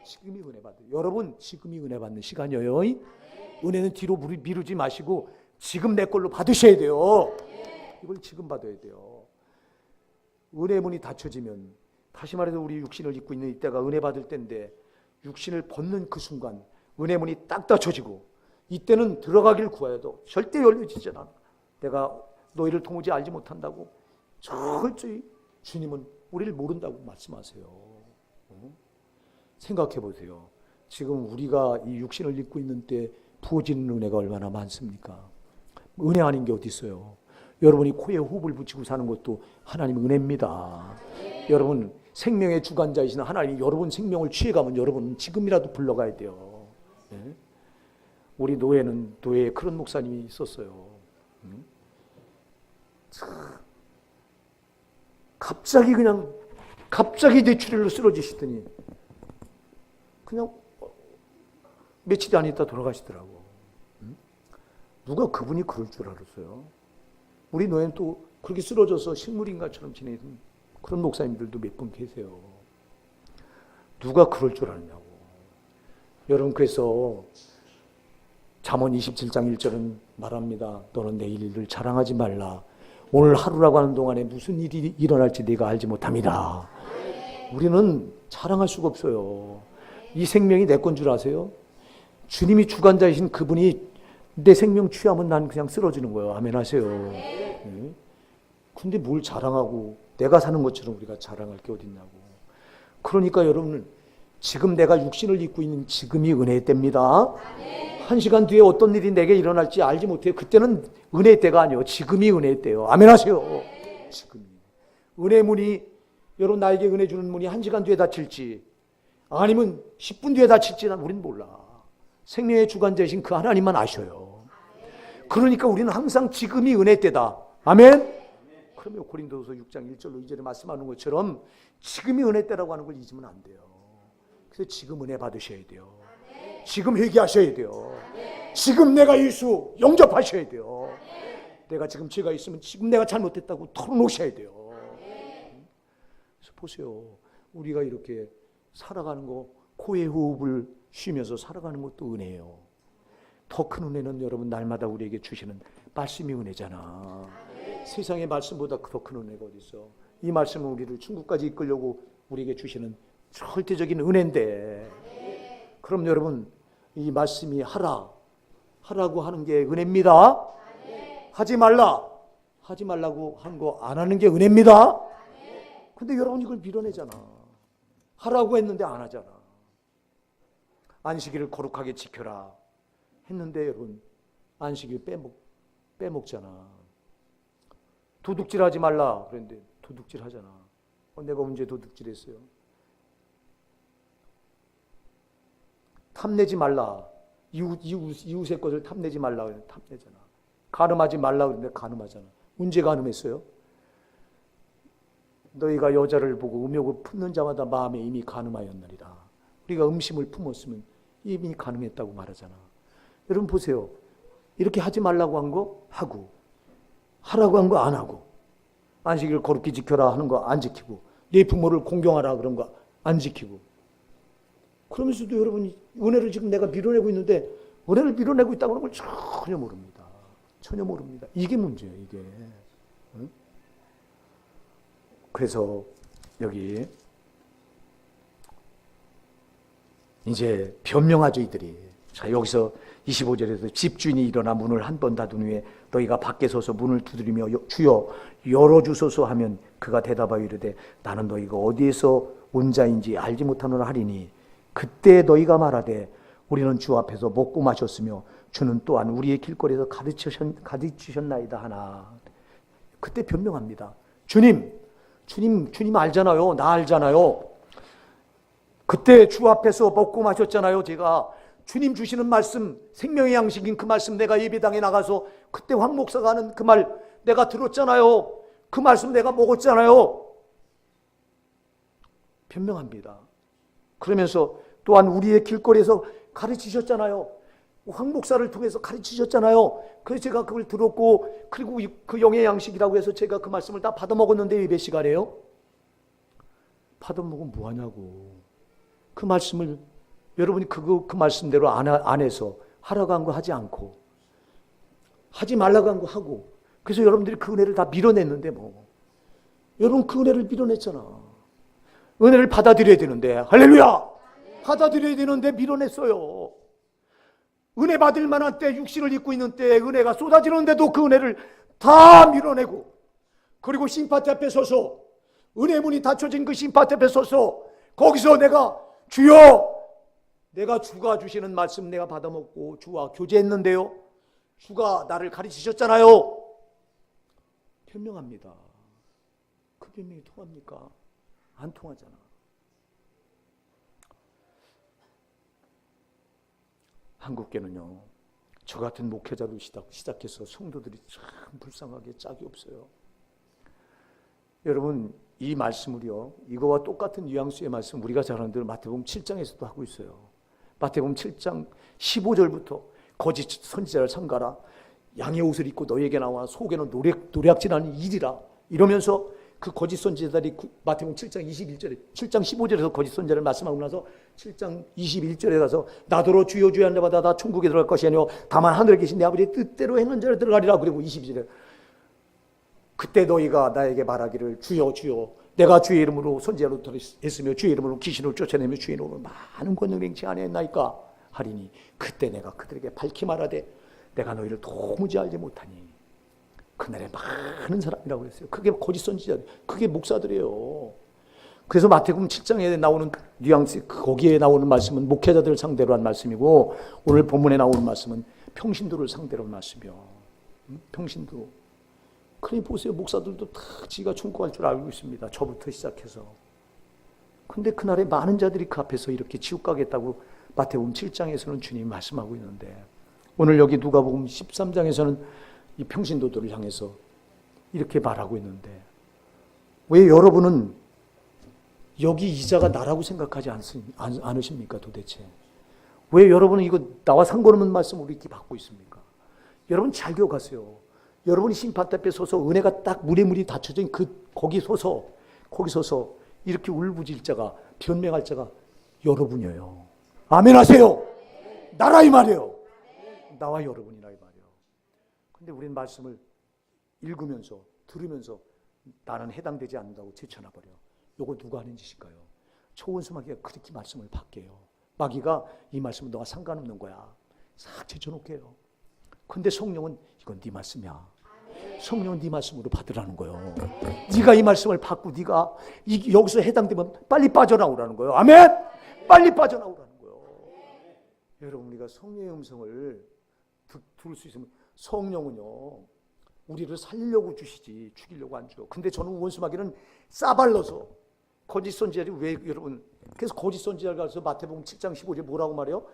지금이 은혜 받을, 여러분 지금이 은혜 받는 시간이에요. 은혜는 뒤로 미루지 마시고 지금 내 걸로 받으셔야 돼요. 이걸 지금 받아야 돼요. 은혜의 문이 닫혀지면, 다시 말해서 우리 육신을 입고 있는 이때가 은혜 받을 때인데, 육신을 벗는 그 순간 은혜 문이 딱 닫혀지고, 이때는 들어가길 구하여도 절대 열려지지 않아. 내가 너희를 도무지 알지 못한다고 철저히 주님은 우리를 모른다고 말씀하세요. 생각해 보세요. 지금 우리가 이 육신을 입고 있는 때 부어지는 은혜가 얼마나 많습니까? 은혜 아닌 게 어디 있어요? 여러분이 코에 호흡을 붙이고 사는 것도 하나님 은혜입니다. 여러분 생명의 주관자이신 하나님이 여러분 생명을 취해가면 여러분은 지금이라도 불러가야 돼요. 네? 우리 노예에 그런 목사님이 있었어요. 갑자기 뇌출혈로 쓰러지시더니 그냥 며칠이 안 있다 돌아가시더라고. 누가 그분이 그럴 줄 알았어요? 우리 노예는 또 그렇게 쓰러져서 식물인가처럼 지내는 그런 목사님들도 몇 분 계세요. 누가 그럴 줄 알았냐고. 여러분, 그래서 잠언 27장 1절은 말합니다. 너는 내일 일을 자랑하지 말라. 오늘 하루라고 하는 동안에 무슨 일이 일어날지 네가 알지 못합니다. 우리는 자랑할 수가 없어요. 이 생명이 내 건 줄 아세요? 주님이 주관자이신 그분이 내 생명 취하면 난 그냥 쓰러지는 거예요. 아멘 하세요. 네. 근데 뭘 자랑하고 내가 사는 것처럼 우리가 자랑할 게 어딨냐고. 그러니까 여러분, 지금 내가 육신을 입고 있는 지금이 은혜의 때입니다. 한 시간 뒤에 어떤 일이 내게 일어날지 알지 못해요. 그때는 은혜의 때가 아니에요. 지금이 은혜의 때예요. 아멘 하세요. 지금이. 은혜 문이, 여러분 나에게 은혜 주는 문이 한 시간 뒤에 닫힐지 아니면 10분 뒤에 닫힐지는 우린 몰라. 생명의 주관자이신 그 하나님만 아셔요. 그러니까 우리는 항상 지금이 은혜 때다. 아멘? 그러면 고린도후서 6장 1절로 2절에 말씀하는 것처럼 지금이 은혜 때라고 하는 걸 잊으면 안 돼요. 그래서 지금 은혜 받으셔야 돼요. 지금 회개하셔야 돼요. 지금 내가 예수 영접하셔야 돼요. 내가 지금 죄가 있으면 지금 내가 잘못했다고 털어놓으셔야 돼요. 그래서 보세요. 우리가 이렇게 살아가는 거, 코에 호흡을 쉬면서 살아가는 것도 은혜예요. 더 큰 은혜는 여러분 날마다 우리에게 주시는 말씀이 은혜잖아. 세상의 말씀보다 더 큰 은혜가 어디 있어. 이 말씀은 우리를 천국까지 이끌려고 우리에게 주시는 절대적인 은혜인데, 그럼 여러분 이 말씀이 하라고 하는 게 은혜입니다. 하지 말라고 한 거 안 하는 게 은혜입니다. 근데 여러분 이걸 밀어내잖아. 하라고 했는데 안 하잖아. 안식일을 거룩하게 지켜라 했는데 여러분 안식일 빼먹잖아. 도둑질하지 말라 그랬는데 도둑질 하잖아. 내가 언제 도둑질했어요? 탐내지 말라. 이웃의 것을 탐내지 말라 그랬는데 탐내잖아. 간음하지 말라 그랬는데 간음하잖아. 언제 간음했어요? 너희가 여자를 보고 음욕을 품는 자마다 마음에 이미 간음하였느니라. 우리가 음심을 품었으면 이미 간음했다고 말하잖아. 여러분 보세요. 이렇게 하지 말라고 한 거 하고, 하라고 한 거 안 하고, 안식일 거룩히 지켜라 하는 거 안 지키고, 네 부모를 공경하라 그런 거 안 지키고, 그러면서도 여러분이 은혜를 지금 내가 밀어내고 있는데 은혜를 밀어내고 있다고 하는 걸 전혀 모릅니다. 전혀 모릅니다. 이게 문제예요. 이게. 응? 그래서 여기 이제 변명하죠 이들이. 자, 여기서 25절에서 집주인이 일어나 문을 한 번 닫은 후에 너희가 밖에 서서 문을 두드리며 주여 열어주소서 하면 그가 대답하여 이르되 나는 너희가 어디에서 온 자인지 알지 못하노라 하리니 그때 너희가 말하되 우리는 주 앞에서 먹고 마셨으며 주는 또한 우리의 길거리에서 가르치셨나이다 하나. 그때 변명합니다. 주님 알잖아요. 나 알잖아요. 그때 주 앞에서 먹고 마셨잖아요. 제가 주님 주시는 말씀, 생명의 양식인 그 말씀 내가 예배당에 나가서 그때 황 목사가 하는 그 말 내가 들었잖아요. 그 말씀 내가 먹었잖아요. 변명합니다. 그러면서 또한 우리의 길거리에서 가르치셨잖아요. 황 목사를 통해서 가르치셨잖아요. 그래서 제가 그걸 들었고, 그리고 그 영의 양식이라고 해서 제가 그 말씀을 다 받아 먹었는데 예배 시간에요. 받아 먹으면 뭐하냐고. 그 말씀을 여러분이 그 말씀대로 안 해서 하라고 한 거 하지 않고 하지 말라고 한 거 하고, 그래서 여러분들이 그 은혜를 다 밀어냈는데 뭐. 여러분 그 은혜를 밀어냈잖아. 은혜를 받아들여야 되는데, 할렐루야! 받아들여야 되는데 밀어냈어요. 은혜 받을 만한 때, 육신을 입고 있는 때에 은혜가 쏟아지는데도 그 은혜를 다 밀어내고, 그리고 심판대 앞에 서서, 은혜 문이 닫혀진 그 심판대 앞에 서서 거기서 내가 주여, 내가 주가 주시는 말씀 내가 받아먹고 주와 교제했는데요, 주가 나를 가르치셨잖아요. 변명합니다. 그 변명이 통합니까? 안 통하잖아. 한국교는요, 저 같은 목회자로 시작해서 성도들이 참 불쌍하게 짝이 없어요. 여러분, 이 말씀을요, 이거와 똑같은 뉘앙스의 말씀 우리가 잘 아는 대로 마태복음 7장에서도 하고 있어요. 마태복음 7장 15절부터 거짓 선지자를 삼가라, 양의 옷을 입고 너에게 나와 속에는 노략질하는 일이라, 이러면서 그 거짓 선지자들이 마태복음 7장 21절에 7장 15절에서 거짓 선지자를 말씀하고 나서 7장 21절에 가서 나더러 주여 주여 하는 자마다 다 천국에 들어갈 것이 아니요 다만 하늘에 계신 내 아버지의 뜻대로 행하는 자를 들어가리라. 그리고 22절에 그때 너희가 나에게 말하기를 주여 주여 내가 주의 이름으로 선지자로 했으며 주의 이름으로 귀신을 쫓아내며 주의 이름으로 많은 권능을 행치 아니했나이까 하리니 그때 내가 그들에게 밝히 말하되 내가 너희를 도무지 알지 못하니. 그날에 많은 사람이라고 그랬어요. 그게 거짓 선지자, 그게 목사들이에요. 그래서 마태복음 7장에 나오는 뉘앙스, 거기에 나오는 말씀은 목회자들을 상대로 한 말씀이고, 오늘 본문에 나오는 말씀은 평신도를 상대로 한 말씀이요. 평신도. 그러니 보세요. 목사들도 다 지가 충고할 줄 알고 있습니다. 저부터 시작해서. 근데 그날에 많은 자들이 그 앞에서 이렇게 지옥 가겠다고 마태복음 7장에서는 주님이 말씀하고 있는데, 오늘 여기 누가복음 13장에서는 이 평신도들을 향해서 이렇게 말하고 있는데, 왜 여러분은 여기 이자가 나라고 생각하지 않으십니까 도대체? 왜 여러분은 이거 나와 상관없는 말씀을 이렇게 받고 있습니까? 여러분 잘 기억하세요. 여러분이 심판대 앞에 서서 은혜가 딱 무리무리 닫혀진 거기 서서 이렇게 울부짖을 자가, 변명할 자가 여러분이에요. 아멘 하세요. 나라 이 말이에요. 나와 여러분이라 이 말이에요. 근데 우리는 말씀을 읽으면서 들으면서 나는 해당되지 않는다고 제쳐놔버려. 이거 누가 하는 짓일까요? 초원수 마귀가 그렇게 말씀을 받게요. 마귀가 이 말씀은 너가 상관없는 거야, 싹 제쳐놓게요. 근데 성령은 이건 네 말씀이야. 성령은 네 말씀으로 받으라는 거예요. 네가 이 말씀을 받고 네가 여기서 해당되면 빨리 빠져나오라는 거예요. 아멘. 빨리 빠져나오라는 거예요. 여러분, 우리가 성령의 음성을 들을 수 있으면, 성령은요 우리를 살리려고 주시지 죽이려고 안 줘요. 근데 저는 원수 마귀는 싸발라서 거짓 선지자들이 왜 여러분, 그래서 거짓 선지자를 가서 마태복음 7장 15절에 뭐라고 말해요?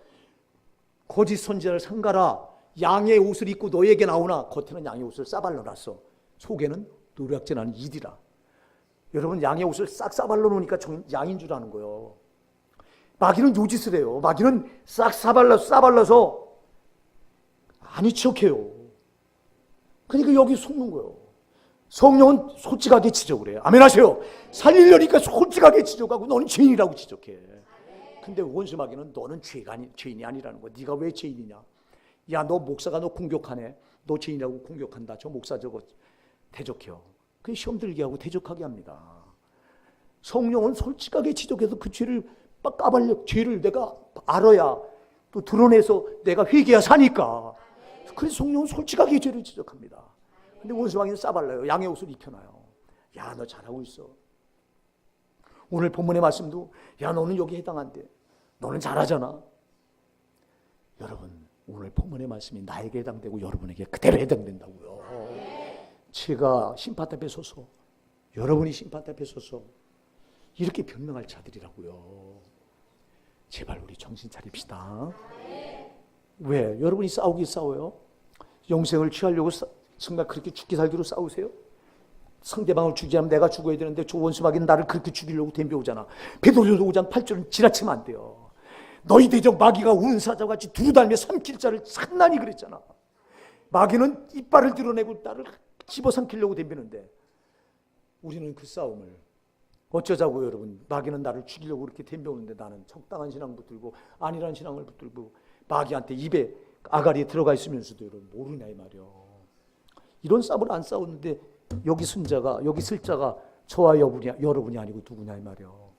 거짓 선지자를 삼가라, 양의 옷을 입고 너에게 나오나 겉에는 양의 옷을 싸발라놨어, 속에는 노략질하는 이디라. 여러분, 양의 옷을 싹 싸발라 놓으니까 양인 줄 아는 거예요. 마귀는 요 짓을 해요. 마귀는 싹 싸발라서 아니 척해요. 그러니까 여기 속는 거예요. 성령은 솔직하게 지적을 해요. 아멘 하세요. 살리려니까 솔직하게 지적하고 너는 죄인이라고 지적해. 근데 원수 마귀는 너는 죄인이 아니라는 거야. 네가 왜 죄인이냐? 야, 너 목사가 너 공격하네. 너 죄인이라고 공격한다. 저 목사 저거 대적해요. 그 시험 들게 하고 대적하게 합니다. 성령은 솔직하게 지적해서 그 죄를 까발려, 죄를 내가 알아야 또 드러내서 내가 회개해야 사니까. 그래서 성령은 솔직하게 죄를 지적합니다. 근데 원수마귀는 싸발라요. 양의 옷을 입혀놔요. 야, 너 잘하고 있어. 오늘 본문의 말씀도 야, 너는 여기 해당한대. 너는 잘하잖아. 여러분, 오늘 본문의 말씀이 나에게 해당되고 여러분에게 그대로 해당된다고요. 제가 심판 앞에 서서, 여러분이 심판 앞에 서서 이렇게 변명할 자들이라고요. 제발 우리 정신 차립시다. 왜? 여러분이 싸워요? 영생을 취하려고 정말 그렇게 죽기 살기로 싸우세요? 상대방을 죽이지 않으면 내가 죽어야 되는데 저 원수마귀는 나를 그렇게 죽이려고 덤벼오잖아. 베드로전서 5장 8절은 지나치면 안 돼요. 너희 대적 마귀가 운사자같이 두루다니며 삼킬 자를 산난히 그랬잖아. 마귀는 이빨을 드러내고 나를 집어삼키려고 덤비는데 우리는 그 싸움을 어쩌자고요, 여러분. 마귀는 나를 죽이려고 그렇게 덤벼오는데 나는 적당한 신앙 붙들고 아니란 신앙을 붙들고 마귀한테 입에 아가리에 들어가 있으면서도 여러분 모르냐 이 말이요. 이런 싸움을 안 싸웠는데 여기 순자가 여기 슬자가 저와 여러분이 아니고 누구냐 이 말이요.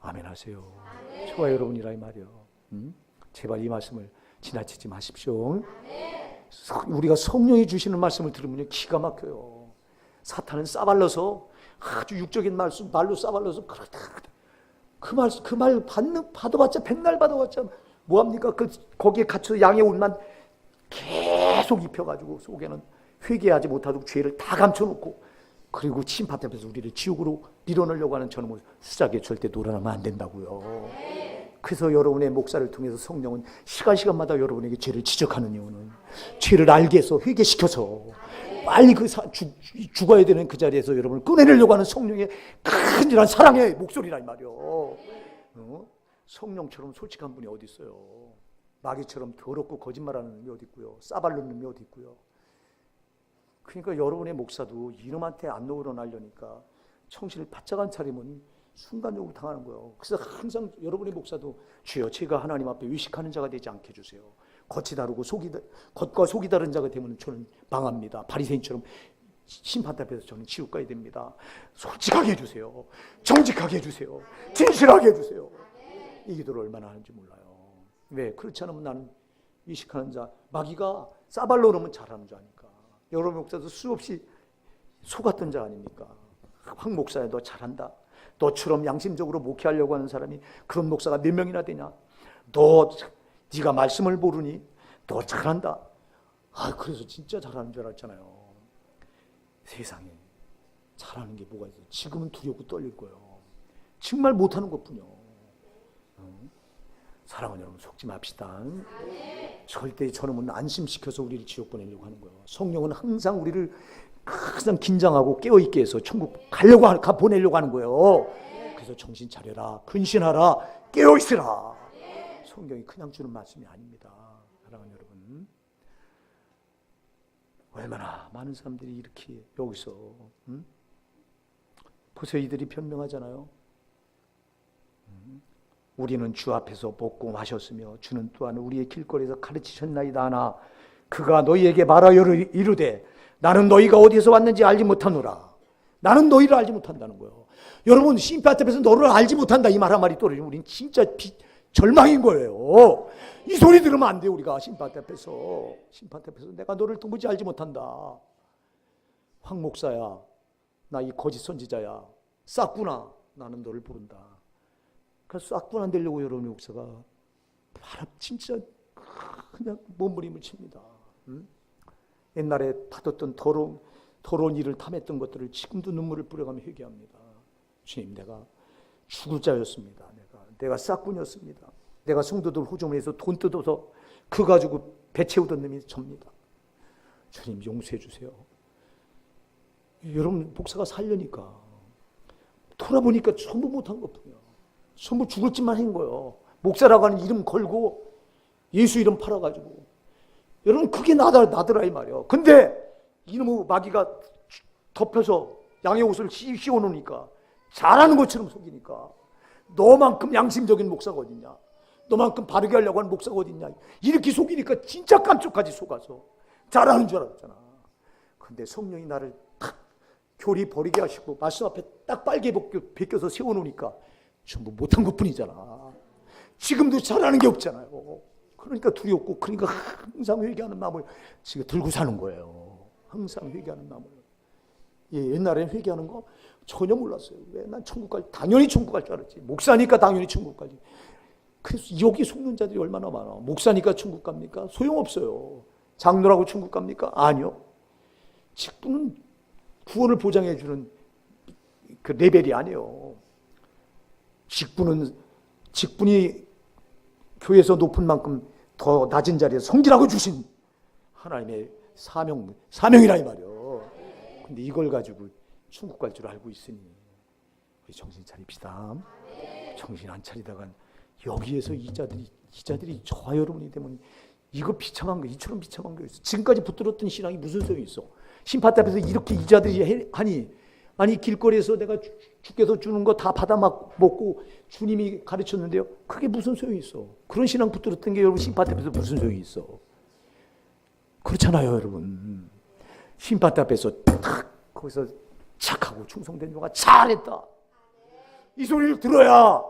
아멘 하세요. 아멘. 저와 여러분이라 이 말이요. 제발 이 말씀을 지나치지 마십시오. 아멘. 우리가 성령이 주시는 말씀을 들으면 기가 막혀요. 사탄은 싸발러서 아주 육적인 말로 싸발러서 그 말 받아봤자 백날 받아봤자 뭐합니까? 거기에 갇혀 양의 옷만 계속 입혀가지고 속에는 회개하지 못하도록 죄를 다 감춰놓고 그리고 심판 앞에서 우리를 지옥으로 밀어넣으려고 하는 저놈의 수작에 절대 놀아나면 안 된다고요. 그래서 여러분의 목사를 통해서 성령은 시간마다 여러분에게 죄를 지적하는 이유는 죄를 알게 해서 회개시켜서 빨리 죽어야 되는 그 자리에서 여러분을 꺼내려고 하는 성령의 큰일한 사랑의 목소리라 이 말이요. 성령처럼 솔직한 분이 어디 있어요? 마귀처럼 더럽고 거짓말하는 놈이 어디 있고요? 싸발르는 놈이 어디 있고요? 그러니까 여러분의 목사도 이놈한테 안 놀아나려니까 정신을 바짝 안 차리면 순간적으로 당하는 거예요. 그래서 항상 여러분의 목사도 주여 제가 하나님 앞에 의식하는 자가 되지 않게 해주세요. 겉이 다르고 겉과 속이 다른 자가 되면 저는 망합니다. 바리새인처럼 심판 앞에서 저는 지옥 가야 됩니다. 솔직하게 해주세요. 정직하게 해주세요. 진실하게 해주세요. 이 기도를 얼마나 하는지 몰라요. 왜? 그렇지 않으면 나는 의식하는 자, 마귀가 싸발로 오면 잘하는 자 아니까. 여러분 목사도 수없이 속았던 자 아닙니까? 황 목사야 너 잘한다. 너처럼 양심적으로 목회하려고 하는 사람이 그런 목사가 몇 명이나 되냐? 네가 말씀을 모르니 너 잘한다. 그래서 진짜 잘하는 줄 알았잖아요. 세상에 잘하는 게 뭐가 있어요? 지금은 두렵고 떨릴 거예요. 정말 못하는 것뿐이요. 사랑하는 여러분 속지 맙시다. 절대 저놈은 안심시켜서 우리를 지옥 보내려고 하는 거예요. 성령은 항상 우리를 항상 긴장하고 깨어있게 해서 천국 보내려고 하는 거예요. 그래서 정신 차려라, 근신하라, 깨어있으라. 성경이 그냥 주는 말씀이 아닙니다. 사랑하는 여러분, 얼마나 많은 사람들이 이렇게 여기서 보세요. 이들이 변명하잖아요. 우리는 주 앞에서 먹고 마셨으며 주는 또한 우리의 길거리에서 가르치셨나이다 하나 그가 너희에게 말하여 이르되 나는 너희가 어디서 왔는지 알지 못하노라. 나는 너희를 알지 못한다는 거예요. 여러분 심판 앞에서 너를 알지 못한다 이 말 한 마리 떨어지면 우리는 진짜 절망인 거예요. 이 소리 들으면 안 돼요. 우리가 심판 앞에서 내가 너를 도무지 알지 못한다. 황 목사야, 나 이 거짓 선지자야, 쌌구나. 나는 너를 부른다. 그래서 싹분 안 되려고 여러분의 목사가 진짜 그냥 몸부림을 칩니다. 옛날에 받았던 더러운 일을 탐했던 것들을 지금도 눈물을 뿌려가며 회개합니다. 주님, 내가 죽을 자였습니다. 내가 싹군이었습니다. 내가 성도들 호주머니에서 돈 뜯어서 그 가지고 배 채우던 놈이 접니다. 주님 용서해 주세요. 여러분 목사가 살려니까 돌아보니까 전부 못한 것뿐이야. 전부 죽을 짓만 한 거예요. 목사라고 하는 이름 걸고 예수 이름 팔아가지고. 여러분 그게 나더라 이 말이에요. 근데 이놈의 마귀가 덮여서 양의 옷을 씌워놓으니까 잘하는 것처럼 속이니까 너만큼 양심적인 목사가 어딨냐, 너만큼 바르게 하려고 하는 목사가 어딨냐, 이렇게 속이니까 진짜 깜짝까지 속아서 잘하는 줄 알았잖아. 근데 성령이 나를 탁 교리 버리게 하시고 말씀 앞에 딱 빨개 벗겨서 세워놓으니까 전부 못한 것뿐이잖아. 지금도 잘하는 게 없잖아요. 그러니까 두렵고, 그러니까 항상 회개하는 마음을 지금 들고 사는 거예요. 항상 회개하는 마음을. 옛날엔 회개하는 거 전혀 몰랐어요. 왜? 난 천국 당연히 천국 갈 줄 알았지. 목사니까 당연히 천국 가지. 그래서 여기 속는 자들이 얼마나 많아. 목사니까 천국 갑니까? 소용없어요. 장로라고 천국 갑니까? 아니요. 직분은 구원을 보장해 주는 그 레벨이 아니에요. 직분은 직분이 교회에서 높은 만큼 더 낮은 자리에서 성질하고 주신 하나님의 사명이라 이 말이요. 근데 이걸 가지고 천국 갈 줄 알고 있으니 우리 정신 차립시다. 정신 안 차리다간 여기에서 이 자들이 저와 여러분이 되면 이거 비참한 거, 이처럼 비참한 거 있어. 지금까지 붙들었던 신앙이 무슨 소용이 있어? 심판 앞에서 이렇게 이 자들이 하니, 아니 길거리에서 내가 주께서 주는 거 다 받아 먹고 주님이 가르쳤는데요. 그게 무슨 소용이 있어? 그런 신앙 붙들었던 게 여러분 심판 앞에서 무슨 소용이 있어? 그렇잖아요, 여러분. 심판 앞에서 딱 거기서 착하고 충성된 자가 잘했다. 이 소리를 들어야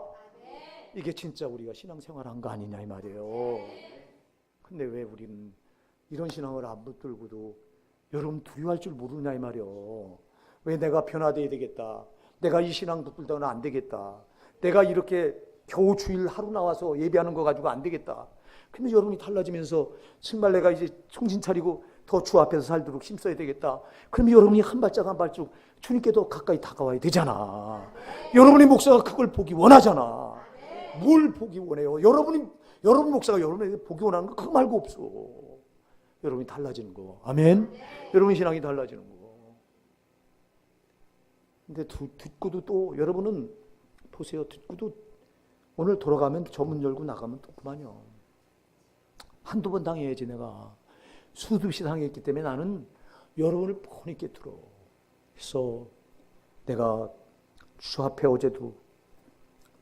이게 진짜 우리가 신앙생활한 거 아니냐 이 말이에요. 근데 왜 우리는 이런 신앙을 안 붙들고도 여러분 두려워할 줄 모르냐 이 말이에요. 왜 내가 변화돼야 되겠다. 내가 이 신앙 붙들다가는 안 되겠다. 내가 이렇게 겨우 주일 하루 나와서 예배하는 거 가지고 안 되겠다. 근데 여러분이 달라지면서 정말 내가 이제 정신 차리고 더 주 앞에서 살도록 힘써야 되겠다. 그러면 여러분이 한 발짝 한 발짝 주님께 더 가까이 다가와야 되잖아. 여러분의 목사가 그걸 보기 원하잖아. 뭘 보기 원해요? 여러분 목사가 여러분에게 보기 원하는 거 그거 말고 없어. 여러분이 달라지는 거. 아멘. 여러분 신앙이 달라지는 거. 근데 듣고도 또 여러분은 보세요. 듣고도 오늘 돌아가면 저 문 열고 나가면 또 그만이요. 한두 번 당해야지 내가. 수없이 당했기 때문에 나는 여러분을 뻔히 있게 들어. 그래서 내가 주 앞에 어제도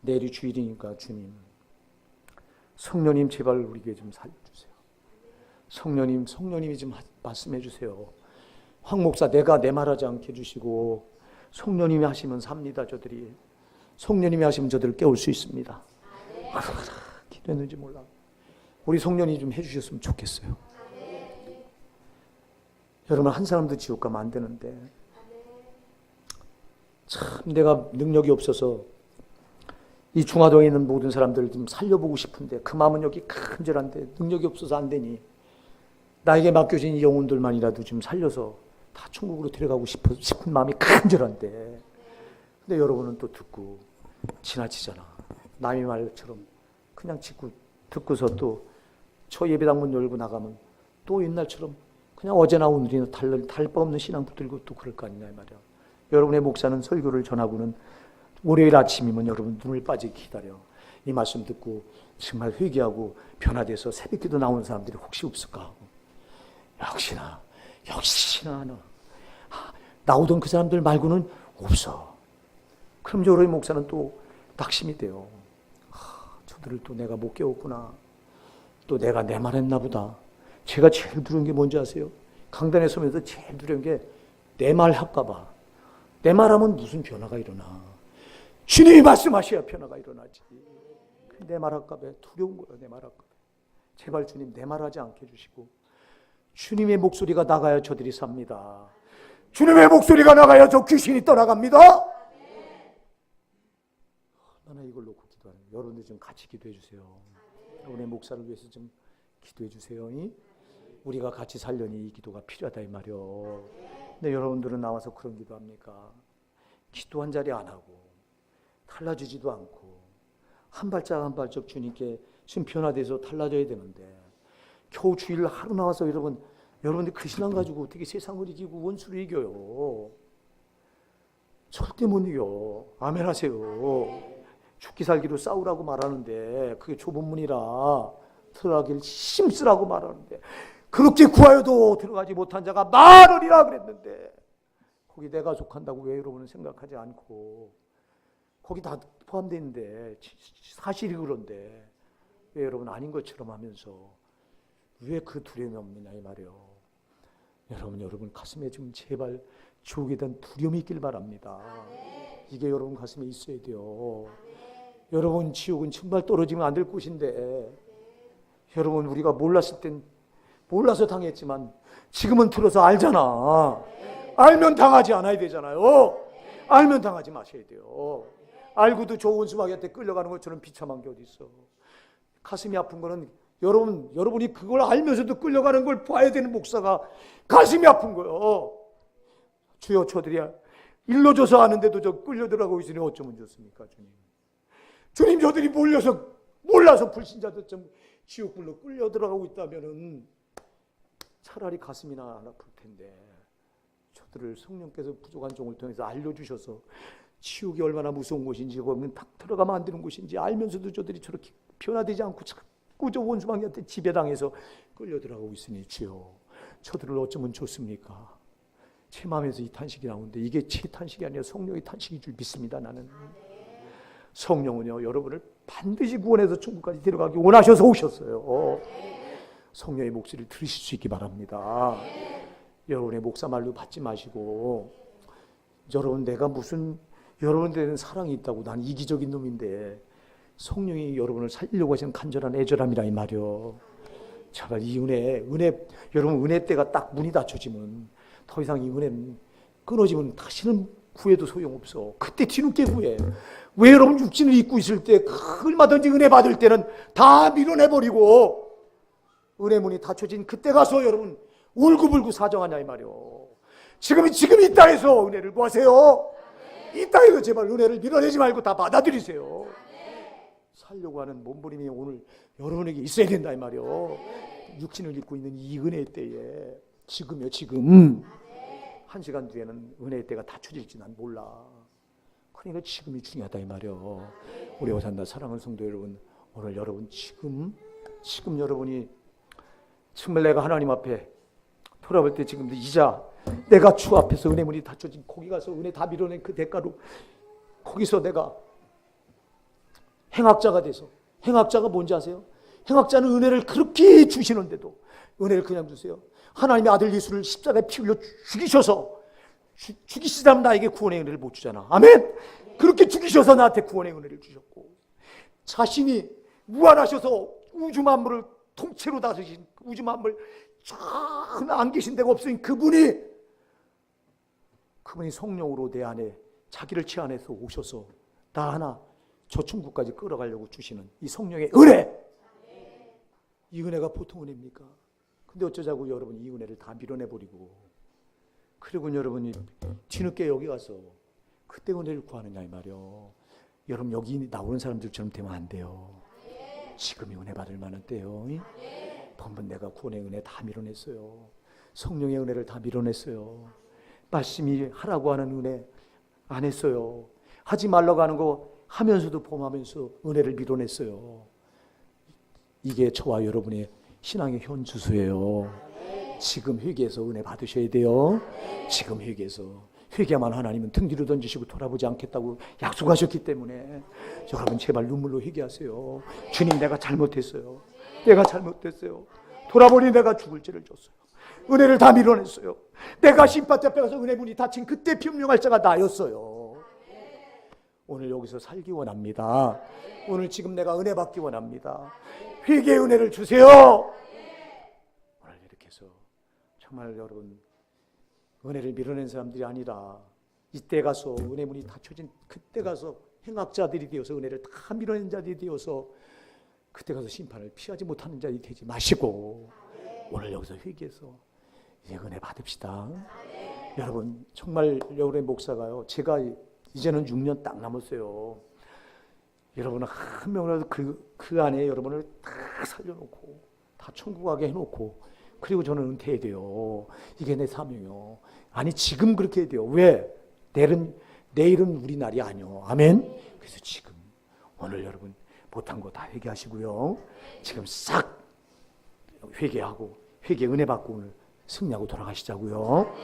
내일이 주일이니까 주님, 성령님 제발 우리에게 좀 살려주세요. 성령님이 좀 말씀해 주세요. 황 목사 내가 내 말하지 않게 해주시고 성령님이 하시면 삽니다. 저들이 성령님이 하시면 저들을 깨울 수 있습니다. 기도했는지 몰라. 우리 성령이 좀 해주셨으면 좋겠어요. 여러분 한 사람도 지옥 가면 안 되는데 참 내가 능력이 없어서 이 중화동에 있는 모든 사람들을 좀 살려보고 싶은데 그 마음은 여기 간절한데 능력이 없어서 안 되니 나에게 맡겨진 이 영혼들만이라도 좀 살려서 다 천국으로 데려가고 싶은 마음이 간절한데 근데 여러분은 또 듣고 지나치잖아. 남의 말처럼 그냥 듣고서 또 저 예배당 문 열고 나가면 또 옛날처럼 그냥 어제나 오늘이나 다를 바 없는 신앙 붙들고 또 그럴 거 아니냐 이 말이야. 여러분의 목사는 설교를 전하고는 월요일 아침이면 여러분 눈을 빠지게 기다려. 이 말씀 듣고 정말 회개하고 변화돼서 새벽기도 나오는 사람들이 혹시 없을까 하고 역시나 나오던 그 사람들 말고는 없어. 그럼 여러분의 목사는 또 낙심이 돼요. 저들을 또 내가 못 깨웠구나. 또 내가 내 말 했나 보다. 제가 제일 두려운 게 뭔지 아세요? 강단에 서면서 제일 두려운 게 내 말 할까 봐. 내 말하면 무슨 변화가 일어나. 주님이 말씀하셔야 변화가 일어나지. 내 말 할까 봐 두려운 거예요. 내 말 할까 봐. 제발 주님 내 말하지 않게 해주시고 주님의 목소리가 나가야 저들이 삽니다. 주님의 목소리가 나가야 저 귀신이 떠나갑니다. 나는 이걸 놓고 기도하는 거예요. 여러분들 좀 같이 기도해 주세요. 여러분의 목사를 위해서 좀 기도해 주세요. 우리가 같이 살려니 이 기도가 필요하다 이 말이요. 근데 여러분들은 나와서 그런 기도합니까? 기도 한 자리 안 하고 달라지지도 않고 한 발짝 한 발짝 주님께 지금 변화돼서 달라져야 되는데 겨우 주일 하루 나와서 여러분들 그 신앙 가지고 어떻게 세상을 이기고 원수를 이겨요? 절대 못 이겨. 아멘 하세요. 죽기 살기로 싸우라고 말하는데 그게 좁은 문이라 들어가길 힘쓰라고 말하는데 그렇게 구하여도 들어가지 못한 자가 많으리라 그랬는데 거기 내가 속한다고 왜 여러분은 생각하지 않고 거기 다 포함되어 있는데 사실이 그런데 왜 여러분 아닌 것처럼 하면서 왜 그 두려움이 없느냐 이 말이에요. 여러분 가슴에 좀 제발 지옥에 대한 두려움이 있길 바랍니다. 이게 여러분 가슴에 있어야 돼요. 여러분 지옥은 정말 떨어지면 안 될 곳인데 여러분 우리가 몰라서 당했지만 지금은 들어서 알잖아. 알면 당하지 않아야 되잖아요. 알면 당하지 마셔야 돼요. 알고도 좋은 수박한테 끌려가는 것처럼 비참한 게 어디 있어. 가슴이 아픈 거는 여러분이 그걸 알면서도 끌려가는 걸 봐야 되는 목사가 가슴이 아픈 거예요. 주여 저들이 일러줘서 아는데도 저 끌려들어가고 있으니 어쩌면 좋습니까 주님. 주님, 저들이 몰라서 불신자들처럼 지옥불로 끌려 들어가고 있다면은 차라리 가슴이나 안 아플 텐데, 저들을 성령께서 부족한 종을 통해서 알려주셔서 지옥이 얼마나 무서운 곳인지, 거기는 딱 들어가면 안 되는 곳인지 알면서도 저들이 저렇게 변화되지 않고 자꾸 저 원수방한테 지배당해서 끌려 들어가고 있으니 주여, 저들을 어쩌면 좋습니까? 제 마음에서 이 탄식이 나오는데 이게 제 탄식이 아니라 성령의 탄식인 줄 믿습니다. 나는 성령은요, 여러분을 반드시 구원해서 천국까지 데려가기 원하셔서 오셨어요. 성령의 목소리를 들으실 수 있기 바랍니다. 여러분의 목사 말로 받지 마시고, 여러분, 내가 무슨 여러분들에는 사랑이 있다고, 난 이기적인 놈인데 성령이 여러분을 살리려고 하시는 간절한 애절함이라 이 말이요. 제발 이 은혜, 여러분 은혜 때가 딱 문이 닫혀지면 더 이상 이 은혜는 끊어지면 다시는 구해도 소용없어. 그때 뒤늦게 구해. 왜 여러분 육신을 입고 있을 때 얼마든지 은혜 받을 때는 다 밀어내버리고 은혜 문이 닫혀진 그때 가서 여러분 울고불고 사정하냐 이 말이요. 지금 이 땅에서 은혜를 구하세요. 이 땅에서 제발 은혜를 밀어내지 말고 다 받아들이세요. 살려고 하는 몸부림이 오늘 여러분에게 있어야 된다 이 말이요. 육신을 입고 있는 이 은혜의 때에 지금요, 지금 1시간 뒤에는 은혜의 때가 닫혀질지 난 몰라. 그러니까 지금이 중요하다 이 말이요. 우리 오산다 사랑하는 성도 여러분, 오늘 여러분 지금 여러분이 정말 내가 하나님 앞에 돌아볼 때 지금도 이자 내가 주 앞에서 은혜 문이 닫혀진 거기 가서 은혜 다 밀어낸 그 대가로 거기서 내가 행악자가 돼서, 행악자가 뭔지 아세요? 행악자는 은혜를 그렇게 주시는데도 은혜를 그냥 주세요. 하나님의 아들 예수를 십자가에 피 흘려 죽이셔서 죽이시다면 나에게 구원의 은혜를 못 주잖아. 아멘. 그렇게 죽이셔서 나한테 구원의 은혜를 주셨고, 자신이 무한하셔서 우주 만물을 통째로 다스리신 우주 만물 안 계신 데가 없으니 그분이 성령으로 내 안에 자기를 치안해서 오셔서 나 하나 저 천국까지 끌어가려고 주시는 이 성령의 은혜, 이 은혜가 보통 은혜입니까? 근데 어쩌자고 여러분 이 은혜를 다 밀어내버리고, 그리고 여러분이 뒤늦게 여기 가서 그때 은혜를 구하느냐 이 말이요. 여러분 여기 나오는 사람들처럼 되면 안 돼요. 지금이 은혜 받을 만한 때요. 번번 내가 구원의 은혜 다 밀어냈어요. 성령의 은혜를 다 밀어냈어요. 말씀이 하라고 하는 은혜 안 했어요. 하지 말라고 하는 거 하면서도 범하면서 은혜를 밀어냈어요. 이게 저와 여러분의 신앙의 현주소예요. 지금 회개해서 은혜 받으셔야 돼요. 지금 회개하면 하나님은 등 뒤로 던지시고 돌아보지 않겠다고 약속하셨기 때문에 여러분 제발 눈물로 회개하세요. 주님, 내가 잘못했어요. 돌아보니 내가 죽을 죄를 졌어요. 은혜를 다 밀어냈어요. 내가 심판 앞에 가서 은혜 문이 닫힌 그때 변명할 자가 나였어요. 오늘 여기서 살기 원합니다. 오늘 지금 내가 은혜 받기 원합니다. 회개의 은혜를 주세요. 오늘 이렇게 해서 정말 여러분 은혜를 밀어낸 사람들이 아니라 이때 가서 은혜 문이 닫혀진 그때 가서 행악자들이 되어서 은혜를 다 밀어낸 자들이 되어서 그때 가서 심판을 피하지 못하는 자들이 되지 마시고 오늘 여기서 회개해서 이제 은혜 받읍시다. 여러분 정말 여러분의 목사가요, 제가 이제는 6년 딱 남았어요. 여러분 한 명이라도 그 안에 여러분을 다 살려놓고 다 천국 가게 해놓고 그리고 저는 은퇴해야 돼요. 이게 내 사명이요. 아니 지금 그렇게 해야 돼요. 왜? 내일은 우리 날이 아니요. 아멘. 그래서 지금 오늘 여러분 못한 거 다 회개하시고요. 지금 싹 회개하고 회개 은혜 받고 오늘 승리하고 돌아가시자고요.